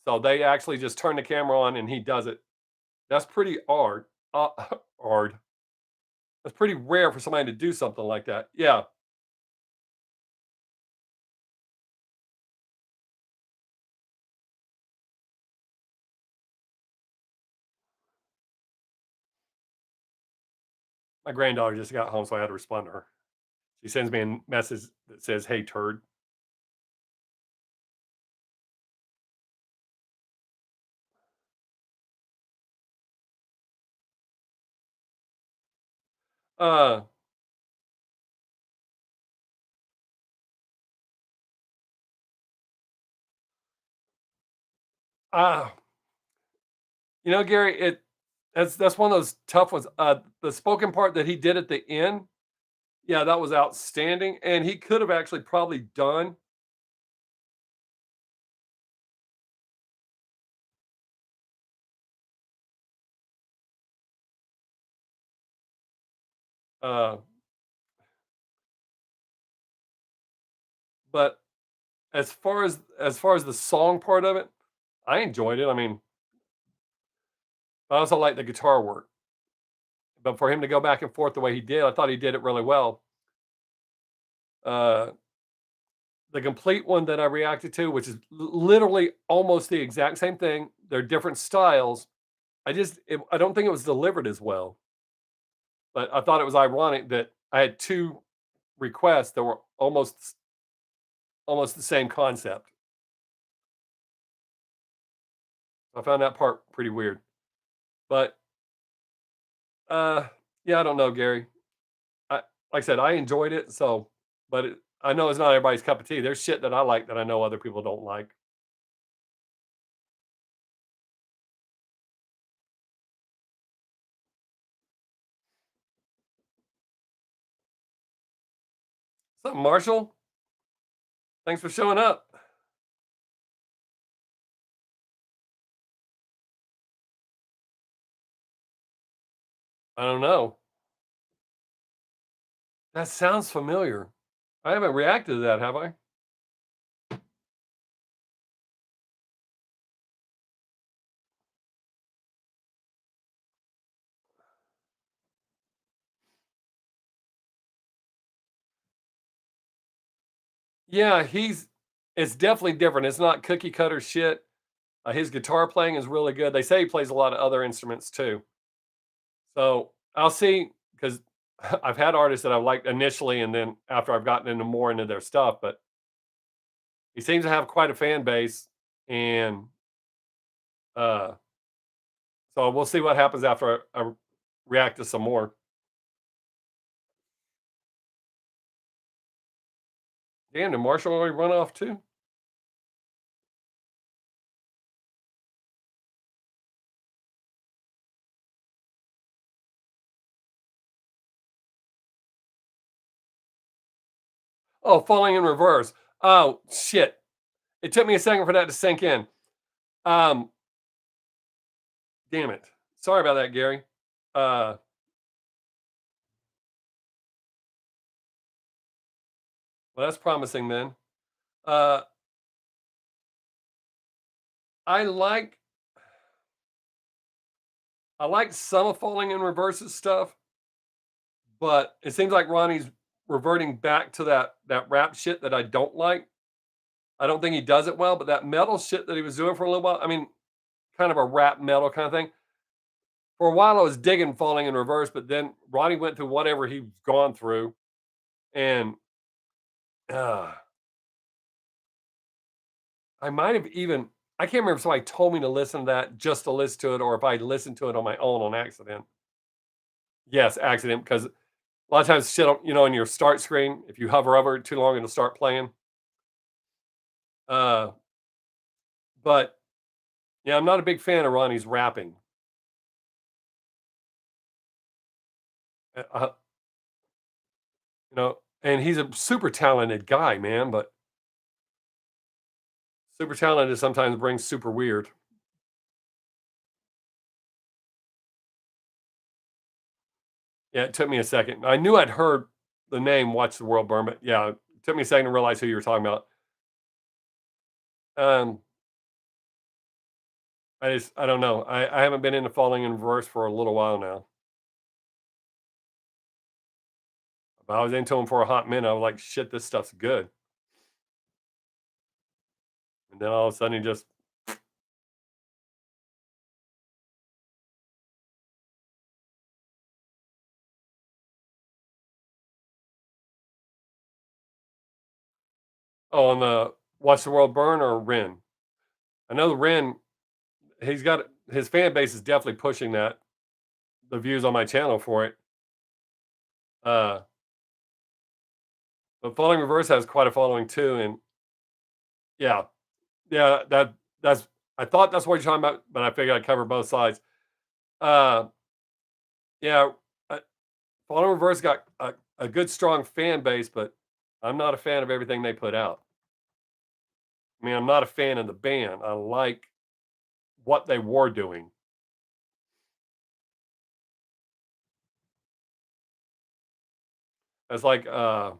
So they actually just turn the camera on and he does it. That's pretty hard. Hard. That's pretty rare for somebody to do something like that. Yeah. My granddaughter just got home, so I had to respond to her. She sends me a message that says, "Hey, turd." Uh, uh, Gary, that's one of those tough ones. The spoken part that he did at the end, yeah, that was outstanding, and he could have actually probably done. Uh, but as far as the song part of it, I enjoyed it. I mean, I also like the guitar work. But for him to go back and forth the way he did, I thought he did it really well. Uh, the complete one that I reacted to, which is literally almost the exact same thing. They're different styles. I don't think it was delivered as well. But I thought it was ironic that I had two requests that were almost the same concept. I found that part pretty weird. But uh, yeah, I don't know, Gary. Like I said, I enjoyed it. So, but I know it's not everybody's cup of tea. There's shit that I like that I know other people don't like. What's up, Marshall? Thanks for showing up. I don't know. That sounds familiar. I haven't reacted to that, have I? Yeah, it's definitely different. It's not cookie cutter shit. His guitar playing is really good. They say he plays a lot of other instruments too. So I'll see because I've had artists that I liked initially, and then after I've gotten into more into their stuff, but he seems to have quite a fan base, and uh, so we'll see what happens after I react to some more. Damn, did Marshall already run off too? Oh, falling in reverse. Oh shit! It took me a second for that to sink in. Um, damn it. Sorry about that, Gary. Uh, well, that's promising then. Uh, I like I like some of falling in reverse's stuff, but it seems like Ronnie's reverting back to that rap shit that I don't like. I don't think he does it well, but that metal shit that he was doing for a little while, I mean, kind of a rap metal kind of thing. For a while, I was digging falling in reverse, but then Ronnie went through whatever he's gone through, and uh, I might have even I can't remember if somebody told me to listen to that just to listen to it, or if I listened to it on my own on accident. Yes, accident because a lot of times shit, on your start screen, if you hover over it too long, it'll start playing. Uh, but yeah, I'm not a big fan of Ronnie's rapping. Uh, and he's a super talented guy, man. But super talented sometimes brings super weird. Yeah, it took me a second. I knew I'd heard the name "Watch the World Burn," but yeah, it took me a second to realize who you were talking about. Um, I don't know. I haven't been into falling in reverse for a little while now. But I was into him for a hot minute. I was like, shit, this stuff's good. And then all of a sudden, he just on the Watch the World Burn or Ren. I know the Ren. He's got his fan base is definitely pushing that the views on my channel for it. Uh, but Falling Reverse has quite a following too, and yeah, yeah, that's I thought that's what you're talking about, but I figured I'd cover both sides. Uh, yeah, Falling Reverse got a good strong fan base, but I'm not a fan of everything they put out. I mean, I'm not a fan of the band. I like what they were doing. It's like uh,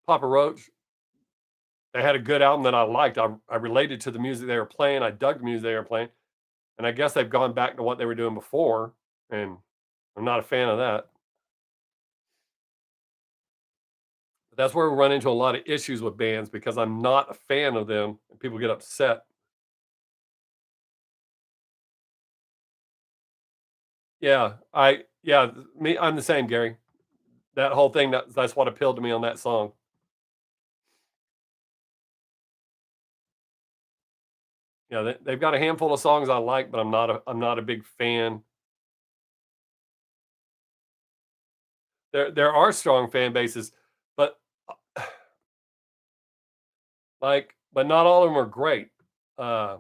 Papa Roach. They had a good album that I liked. I related to the music they were playing. I dug the music they were playing, and I guess they've gone back to what they were doing before, and I'm not a fan of that. But that's where we run into a lot of issues with bands because I'm not a fan of them, and people get upset. Me, I'm the same, Gary. That whole thing that's what appealed to me on that song. Yeah, they've got a handful of songs I like, but I'm not a big fan. There are strong fan bases, but but not all of them are great. Uh,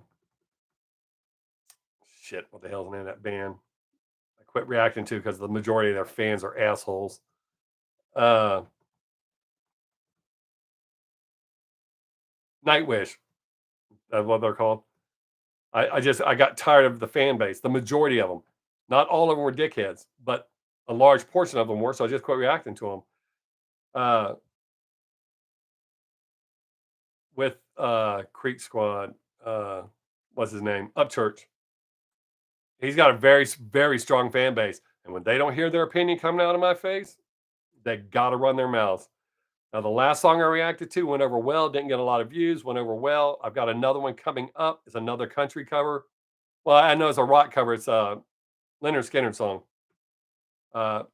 shit, what the hell's the name of that band? I quit reacting to because the majority of their fans are assholes. Uh, Nightwish, that's what they're called. I got tired of the fan base. The majority of them, not all of them were dickheads, but a large portion of them were. So I just quit reacting to them. Uh, with Creek Squad, what's his name? Upchurch. He's got a very strong fan base, and when they don't hear their opinion coming out of my face, They gotta run their mouths. Now, the last song I reacted to went over well, didn't get a lot of views, went over well. I've got another one coming up. It's another country cover. Well, I know it's a rock cover. It's a Leonard Skinner song. Uh,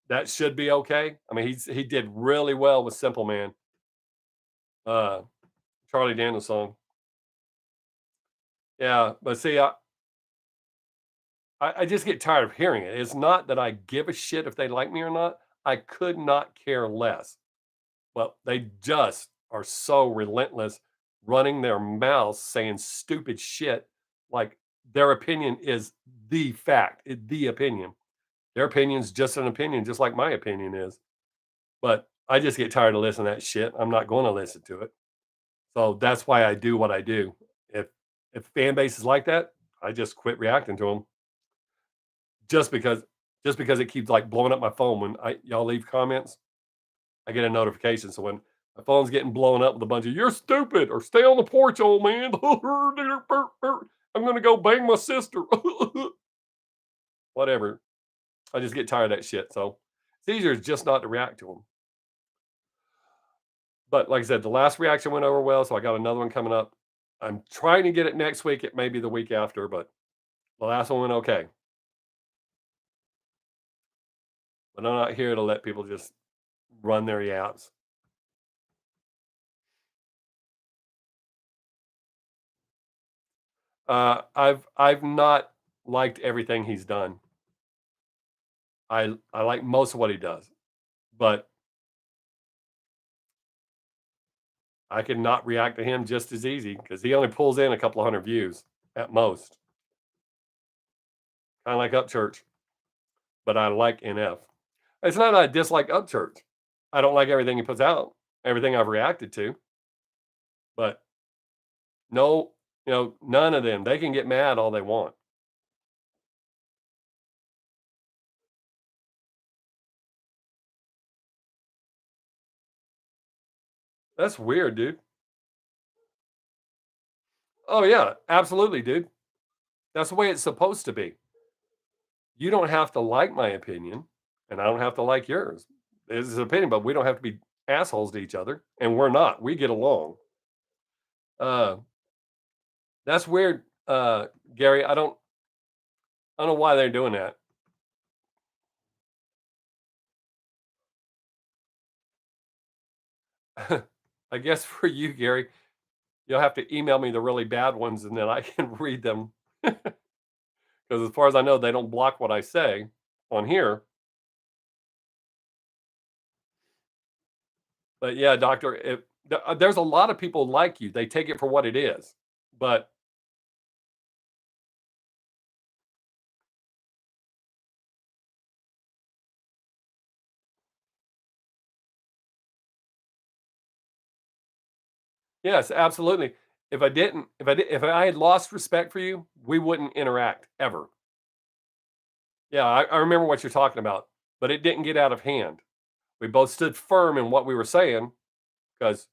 that should be okay. I mean, he did really well with Simple Man, uh, Charlie Daniels song. Yeah, but see, I just get tired of hearing it. It's not that I give a shit if they like me or not. I could not care less. But they just are so relentless, running their mouths, saying stupid shit, like their opinion is the fact, the opinion. Their opinion's just an opinion, just like my opinion is. But I just get tired of listening to that shit. I'm not going to listen to it. So that's why I do what I do. If if fan base is like that, I just quit reacting to them just because just because it keeps like blowing up my phone when y'all leave comments. I get a notification. So when my phone's getting blown up with a bunch of "You're stupid" or "Stay on the porch, old man," I'm gonna go bang my sister. Whatever. I just get tired of that shit. So it's easier just not to react to them. But like I said, the last reaction went over well, so I got another one coming up. I'm trying to get it next week. It may be the week after, but the last one went okay. But I'm not here to let people just run their yaps. I've not liked everything he's done. I like most of what he does, but I can not react to him just as easy because he only pulls in a couple of hundred views at most. Kind of like Upchurch, but I like NF. It's not that I dislike Upchurch. I don't like everything he puts out, everything I've reacted to, but no, none of them. They can get mad all they want. That's weird, dude. Oh yeah, absolutely, dude. That's the way it's supposed to be. You don't have to like my opinion, and I don't have to like yours. It's his opinion, but we don't have to be assholes to each other, and we're not. We get along. Uh, that's weird, Gary. I don't know why they're doing that. I guess for you, Gary, you'll have to email me the really bad ones, and then I can read them. Because as far as I know, they don't block what I say on here. But yeah, doctor, there's a lot of people like you. They take it for what it is. But yes, absolutely. If I had lost respect for you, we wouldn't interact ever. Yeah, I remember what you're talking about, but it didn't get out of hand. We both stood firm in what we were saying because,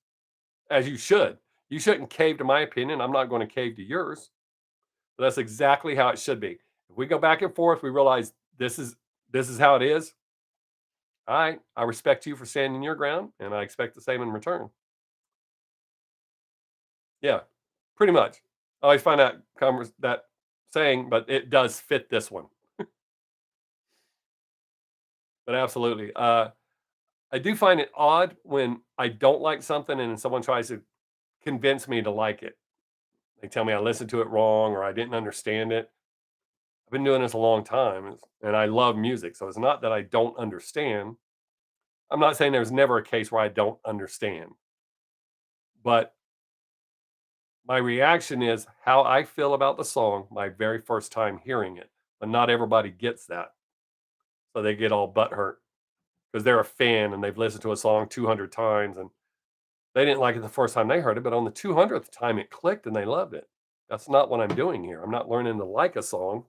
as you should, you shouldn't cave to my opinion. I'm not going to cave to yours. But that's exactly how it should be. If we go back and forth, we realize this is how it is. All right, I respect you for standing your ground, and I expect the same in return. Yeah, pretty much. I always find that saying, but it does fit this one. But absolutely, I do find it odd when I don't like something and someone tries to convince me to like it. They tell me I listened to it wrong or I didn't understand it. I've been doing this a long time, and I love music, so it's not that I don't understand. I'm not saying there's never a case where I don't understand, but my reaction is how I feel about the song my very first time hearing it. But not everybody gets that, so they get all butthurt because they're a fan and they've listened to a song 200 times and they didn't like it the first time they heard it, but on the 200th time it clicked and they loved it. That's not what I'm doing here. I'm not learning to like a song.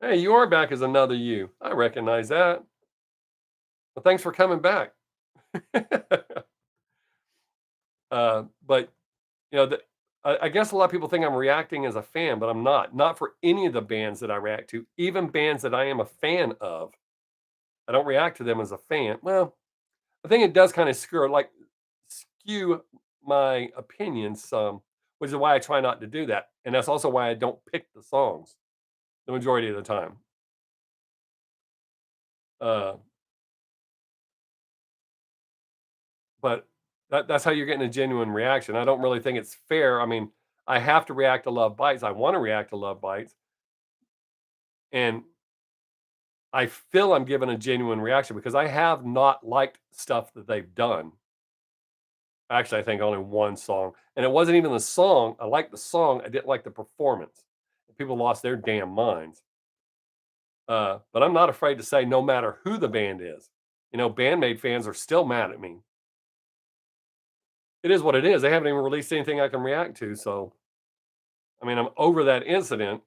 Hey, you are back as another you. I recognize that. Well, thanks for coming back. But I guess a lot of people think I'm reacting as a fan, but I'm not. Not for any of the bands that I react to, even bands that I am a fan of. I don't react to them as a fan. Well, I think it does kind of skew my opinions some, which is why I try not to do that. And that's also why I don't pick the songs the majority of the time. Uh, but that's how you're getting a genuine reaction. I don't really think it's fair. I mean, I have to react to Love Bites. I want to react to Love Bites, and I feel I'm giving a genuine reaction because I have not liked stuff that they've done. Actually, I think only one song, and it wasn't even the song. I liked the song. I didn't like the performance. People lost their damn minds. But I'm not afraid to say, no matter who the band is, Bandmate fans are still mad at me. It is what it is. They haven't even released anything I can react to. So, I mean, I'm over that incident.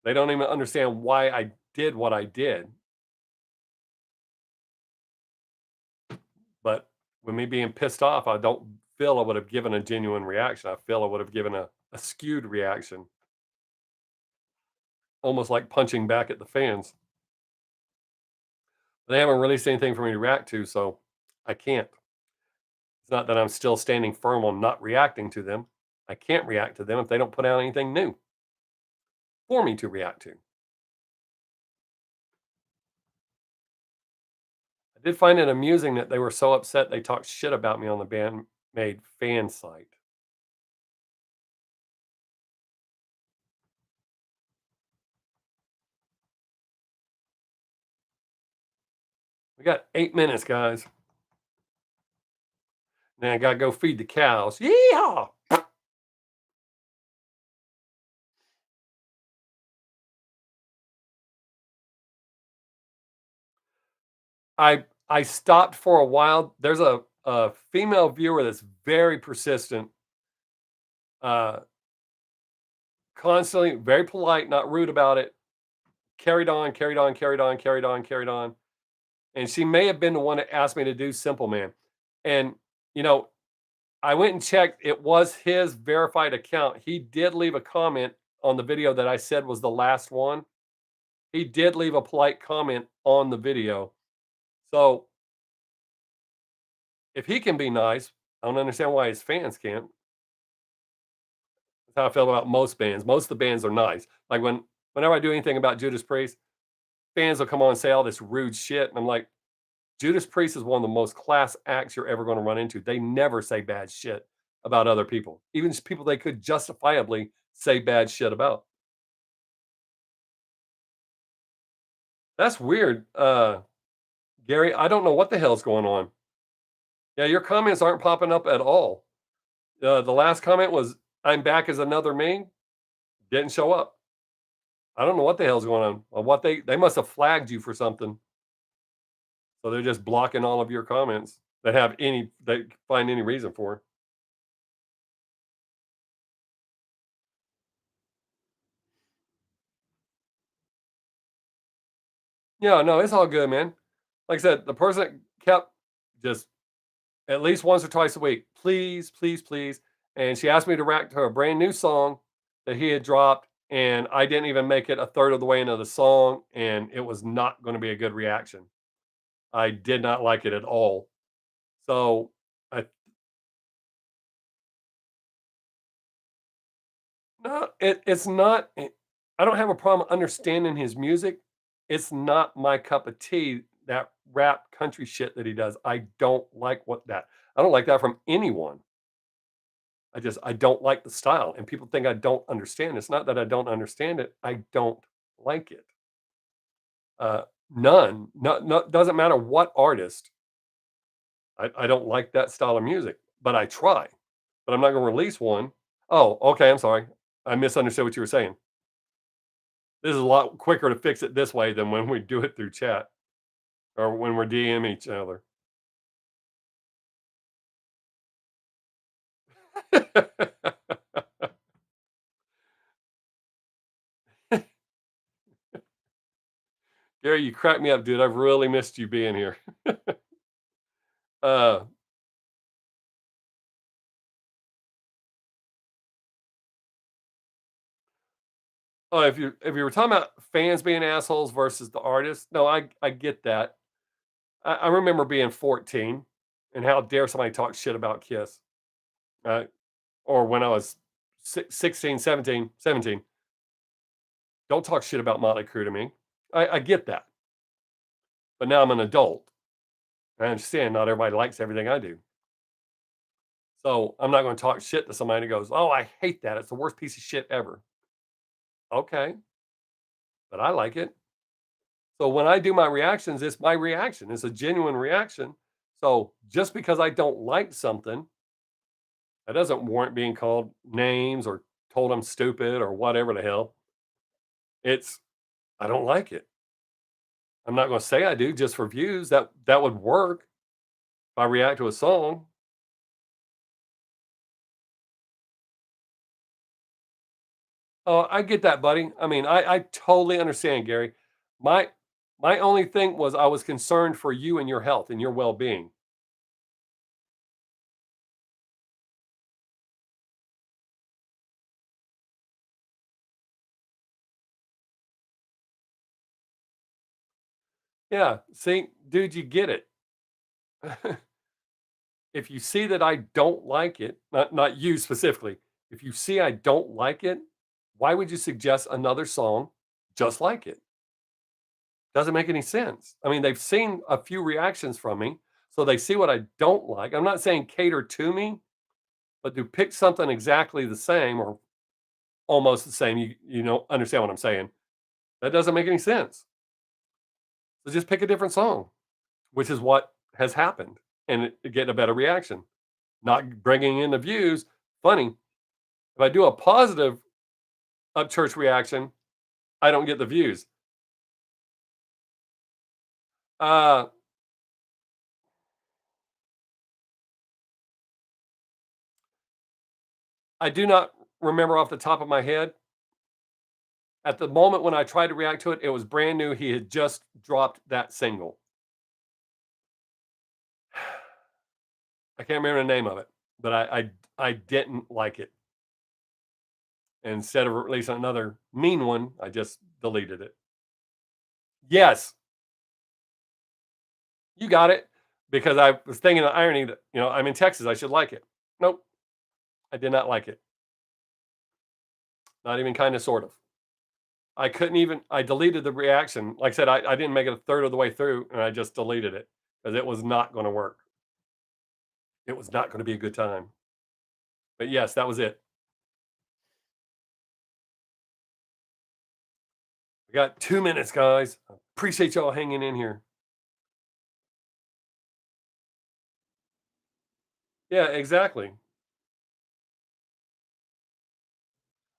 They don't even understand why I did what I did. But with me being pissed off, I don't feel I would have given a genuine reaction. I feel I would have given a skewed reaction, almost like punching back at the fans. They haven't released anything for me to react to, so I can't. It's not that I'm still standing firm on not reacting to them. I can't react to them if they don't put out anything new for me to react to. I did find it amusing that they were so upset they talked shit about me on the Bandmade fan site. We got 8 minutes, guys. Then I gotta go feed the cows. Yeehaw! I stopped for a while. There's a female viewer that's very persistent, uh, constantly very polite, not rude about it. Carried on, carried on, carried on, carried on, carried on. And she may have been the one that asked me to do Simple Man. And, you know, I went and checked. It was his verified account. He did leave a comment on the video that I said was the last one. He did leave a polite comment on the video. So if he can be nice, I don't understand why his fans can't. That's how I feel about most bands. Most of the bands are nice. Like whenever I do anything about Judas Priest, fans will come on and say all this rude shit. And I'm like, Judas Priest is one of the most class acts you're ever going to run into. They never say bad shit about other people, even people they could justifiably say bad shit about. That's weird, Gary. I don't know what the hell's going on. Yeah, your comments aren't popping up at all. The last comment was, "I'm back as another me." Didn't show up. I don't know what the hell's going on. What they must have flagged you for something, so they're just blocking all of your comments that have any they find any reason for. Yeah, no, it's all good, man. Like I said, the person kept just at least once or twice a week, please, please, please. And she asked me to react to her brand new song that he had dropped, and I didn't even make it a third of the way into the song, and it was not going to be a good reaction. I did not like it at all. So, I no, it's not. I don't have a problem understanding his music. It's not my cup of tea. That rap country shit that he does, I don't like what that. I don't like that from anyone. I don't like the style, and people think I don't understand. It's not that I don't understand it, I don't like it. Uh, none. No, doesn't matter what artist, I don't like that style of music, but I try. But I'm not gonna release one. Oh, okay, I'm sorry. I misunderstood what you were saying. This is a lot quicker to fix it this way than when we do it through chat or when we're DM each other. Gary, you crack me up, dude. I've really missed you being here. Uh, oh, if you were talking about fans being assholes versus the artist, no, I get that. I remember being 14 and how dare somebody talk shit about Kiss, or when I was 16, 17. Don't talk shit about Motley Crue to me. I get that, but now I'm an adult. I understand not everybody likes everything I do. So I'm not going to talk shit to somebody who goes, "Oh, I hate that. It's the worst piece of shit ever." Okay, but I like it. So when I do my reactions, it's my reaction. It's a genuine reaction. So just because I don't like something, that doesn't warrant being called names or told I'm stupid or whatever the hell. It's I don't like it. I'm not going to say I do just for views. That would work if I react to a song. Oh, I get that, buddy. I mean, I totally understand, Gary. My my only thing was I was concerned for you and your health and your well-being. Yeah, see, dude, you get it. If you see that I don't like it, not you specifically, if you see I don't like it, why would you suggest another song just like it? Doesn't make any sense. I mean, they've seen a few reactions from me, so they see what I don't like. I'm not saying cater to me, but to pick something exactly the same or almost the same. You know understand what I'm saying? That doesn't make any sense. So just pick a different song, which is what has happened, and get a better reaction. Not bringing in the views. Funny, if I do a positive up church reaction, I don't get the views. Uh, I do not remember off the top of my head. At the moment when I tried to react to it, it was brand new. He had just dropped that single. I can't remember the name of it, but I didn't like it. Instead of releasing another mean one, I just deleted it. Yes, you got it. Because I was thinking the irony that, I'm in Texas, I should like it. Nope, I did not like it. Not even kind of, sort of. I couldn't even, I deleted the reaction. Like I said, I didn't make it a third of the way through and I just deleted it because it was not going to work. It was not going to be a good time. But yes, that was it. We got 2 minutes, guys. Appreciate y'all hanging in here. Yeah, exactly.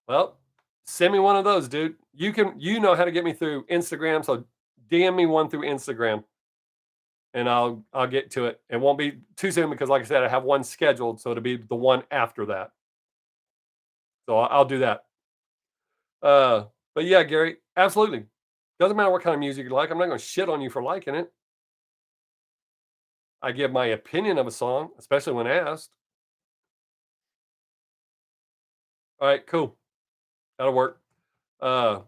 Well, send me one of those, dude. You know how to get me through Instagram, so DM me one through Instagram and I'll get to it. It won't be too soon because like I said, I have one scheduled, so it'll be the one after that. So I'll do that. Uh, but yeah, Gary, absolutely. Doesn't matter what kind of music you like. I'm not going to shit on you for liking it. I give my opinion of a song, especially when asked. All right, cool. That'll work. Uh,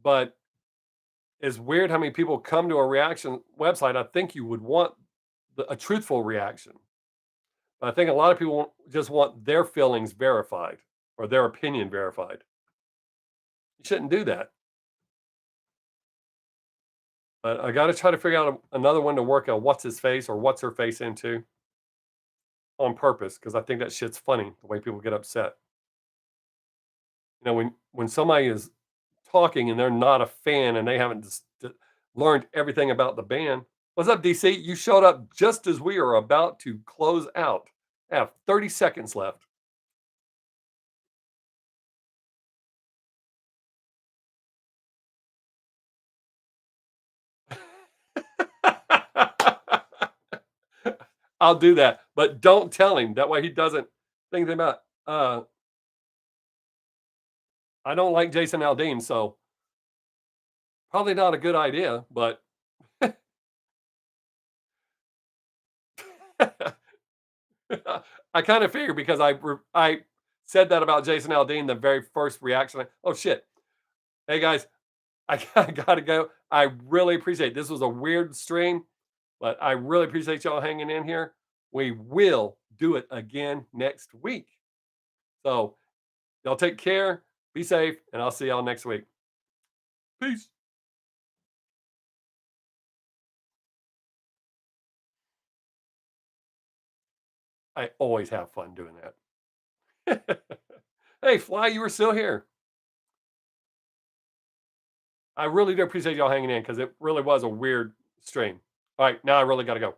but it's weird how many people come to a reaction website. I think you would want a truthful reaction. But I think a lot of people just want their feelings verified or their opinion verified. You shouldn't do that. But I got to try to figure out another one to work a what's his face or what's her face into on purpose because I think that shit's funny the way people get upset. When somebody is talking and they're not a fan and they haven't learned everything about the band. What's up, DC? You showed up just as we are about to close out. I have 30 seconds left. I'll do that, but don't tell him. That way he doesn't think about. I don't like Jason Aldean, so probably not a good idea. But I kind of figured because I said that about Jason Aldean, the very first reaction. Oh shit! Hey guys, I gotta go. I really appreciate it. This was a weird stream. But I really appreciate y'all hanging in here. We will do it again next week. So y'all take care, be safe, and I'll see y'all next week. Peace. I always have fun doing that. Hey, Fly, you were still here. I really do appreciate y'all hanging in because it really was a weird stream. All right, now I really got to go.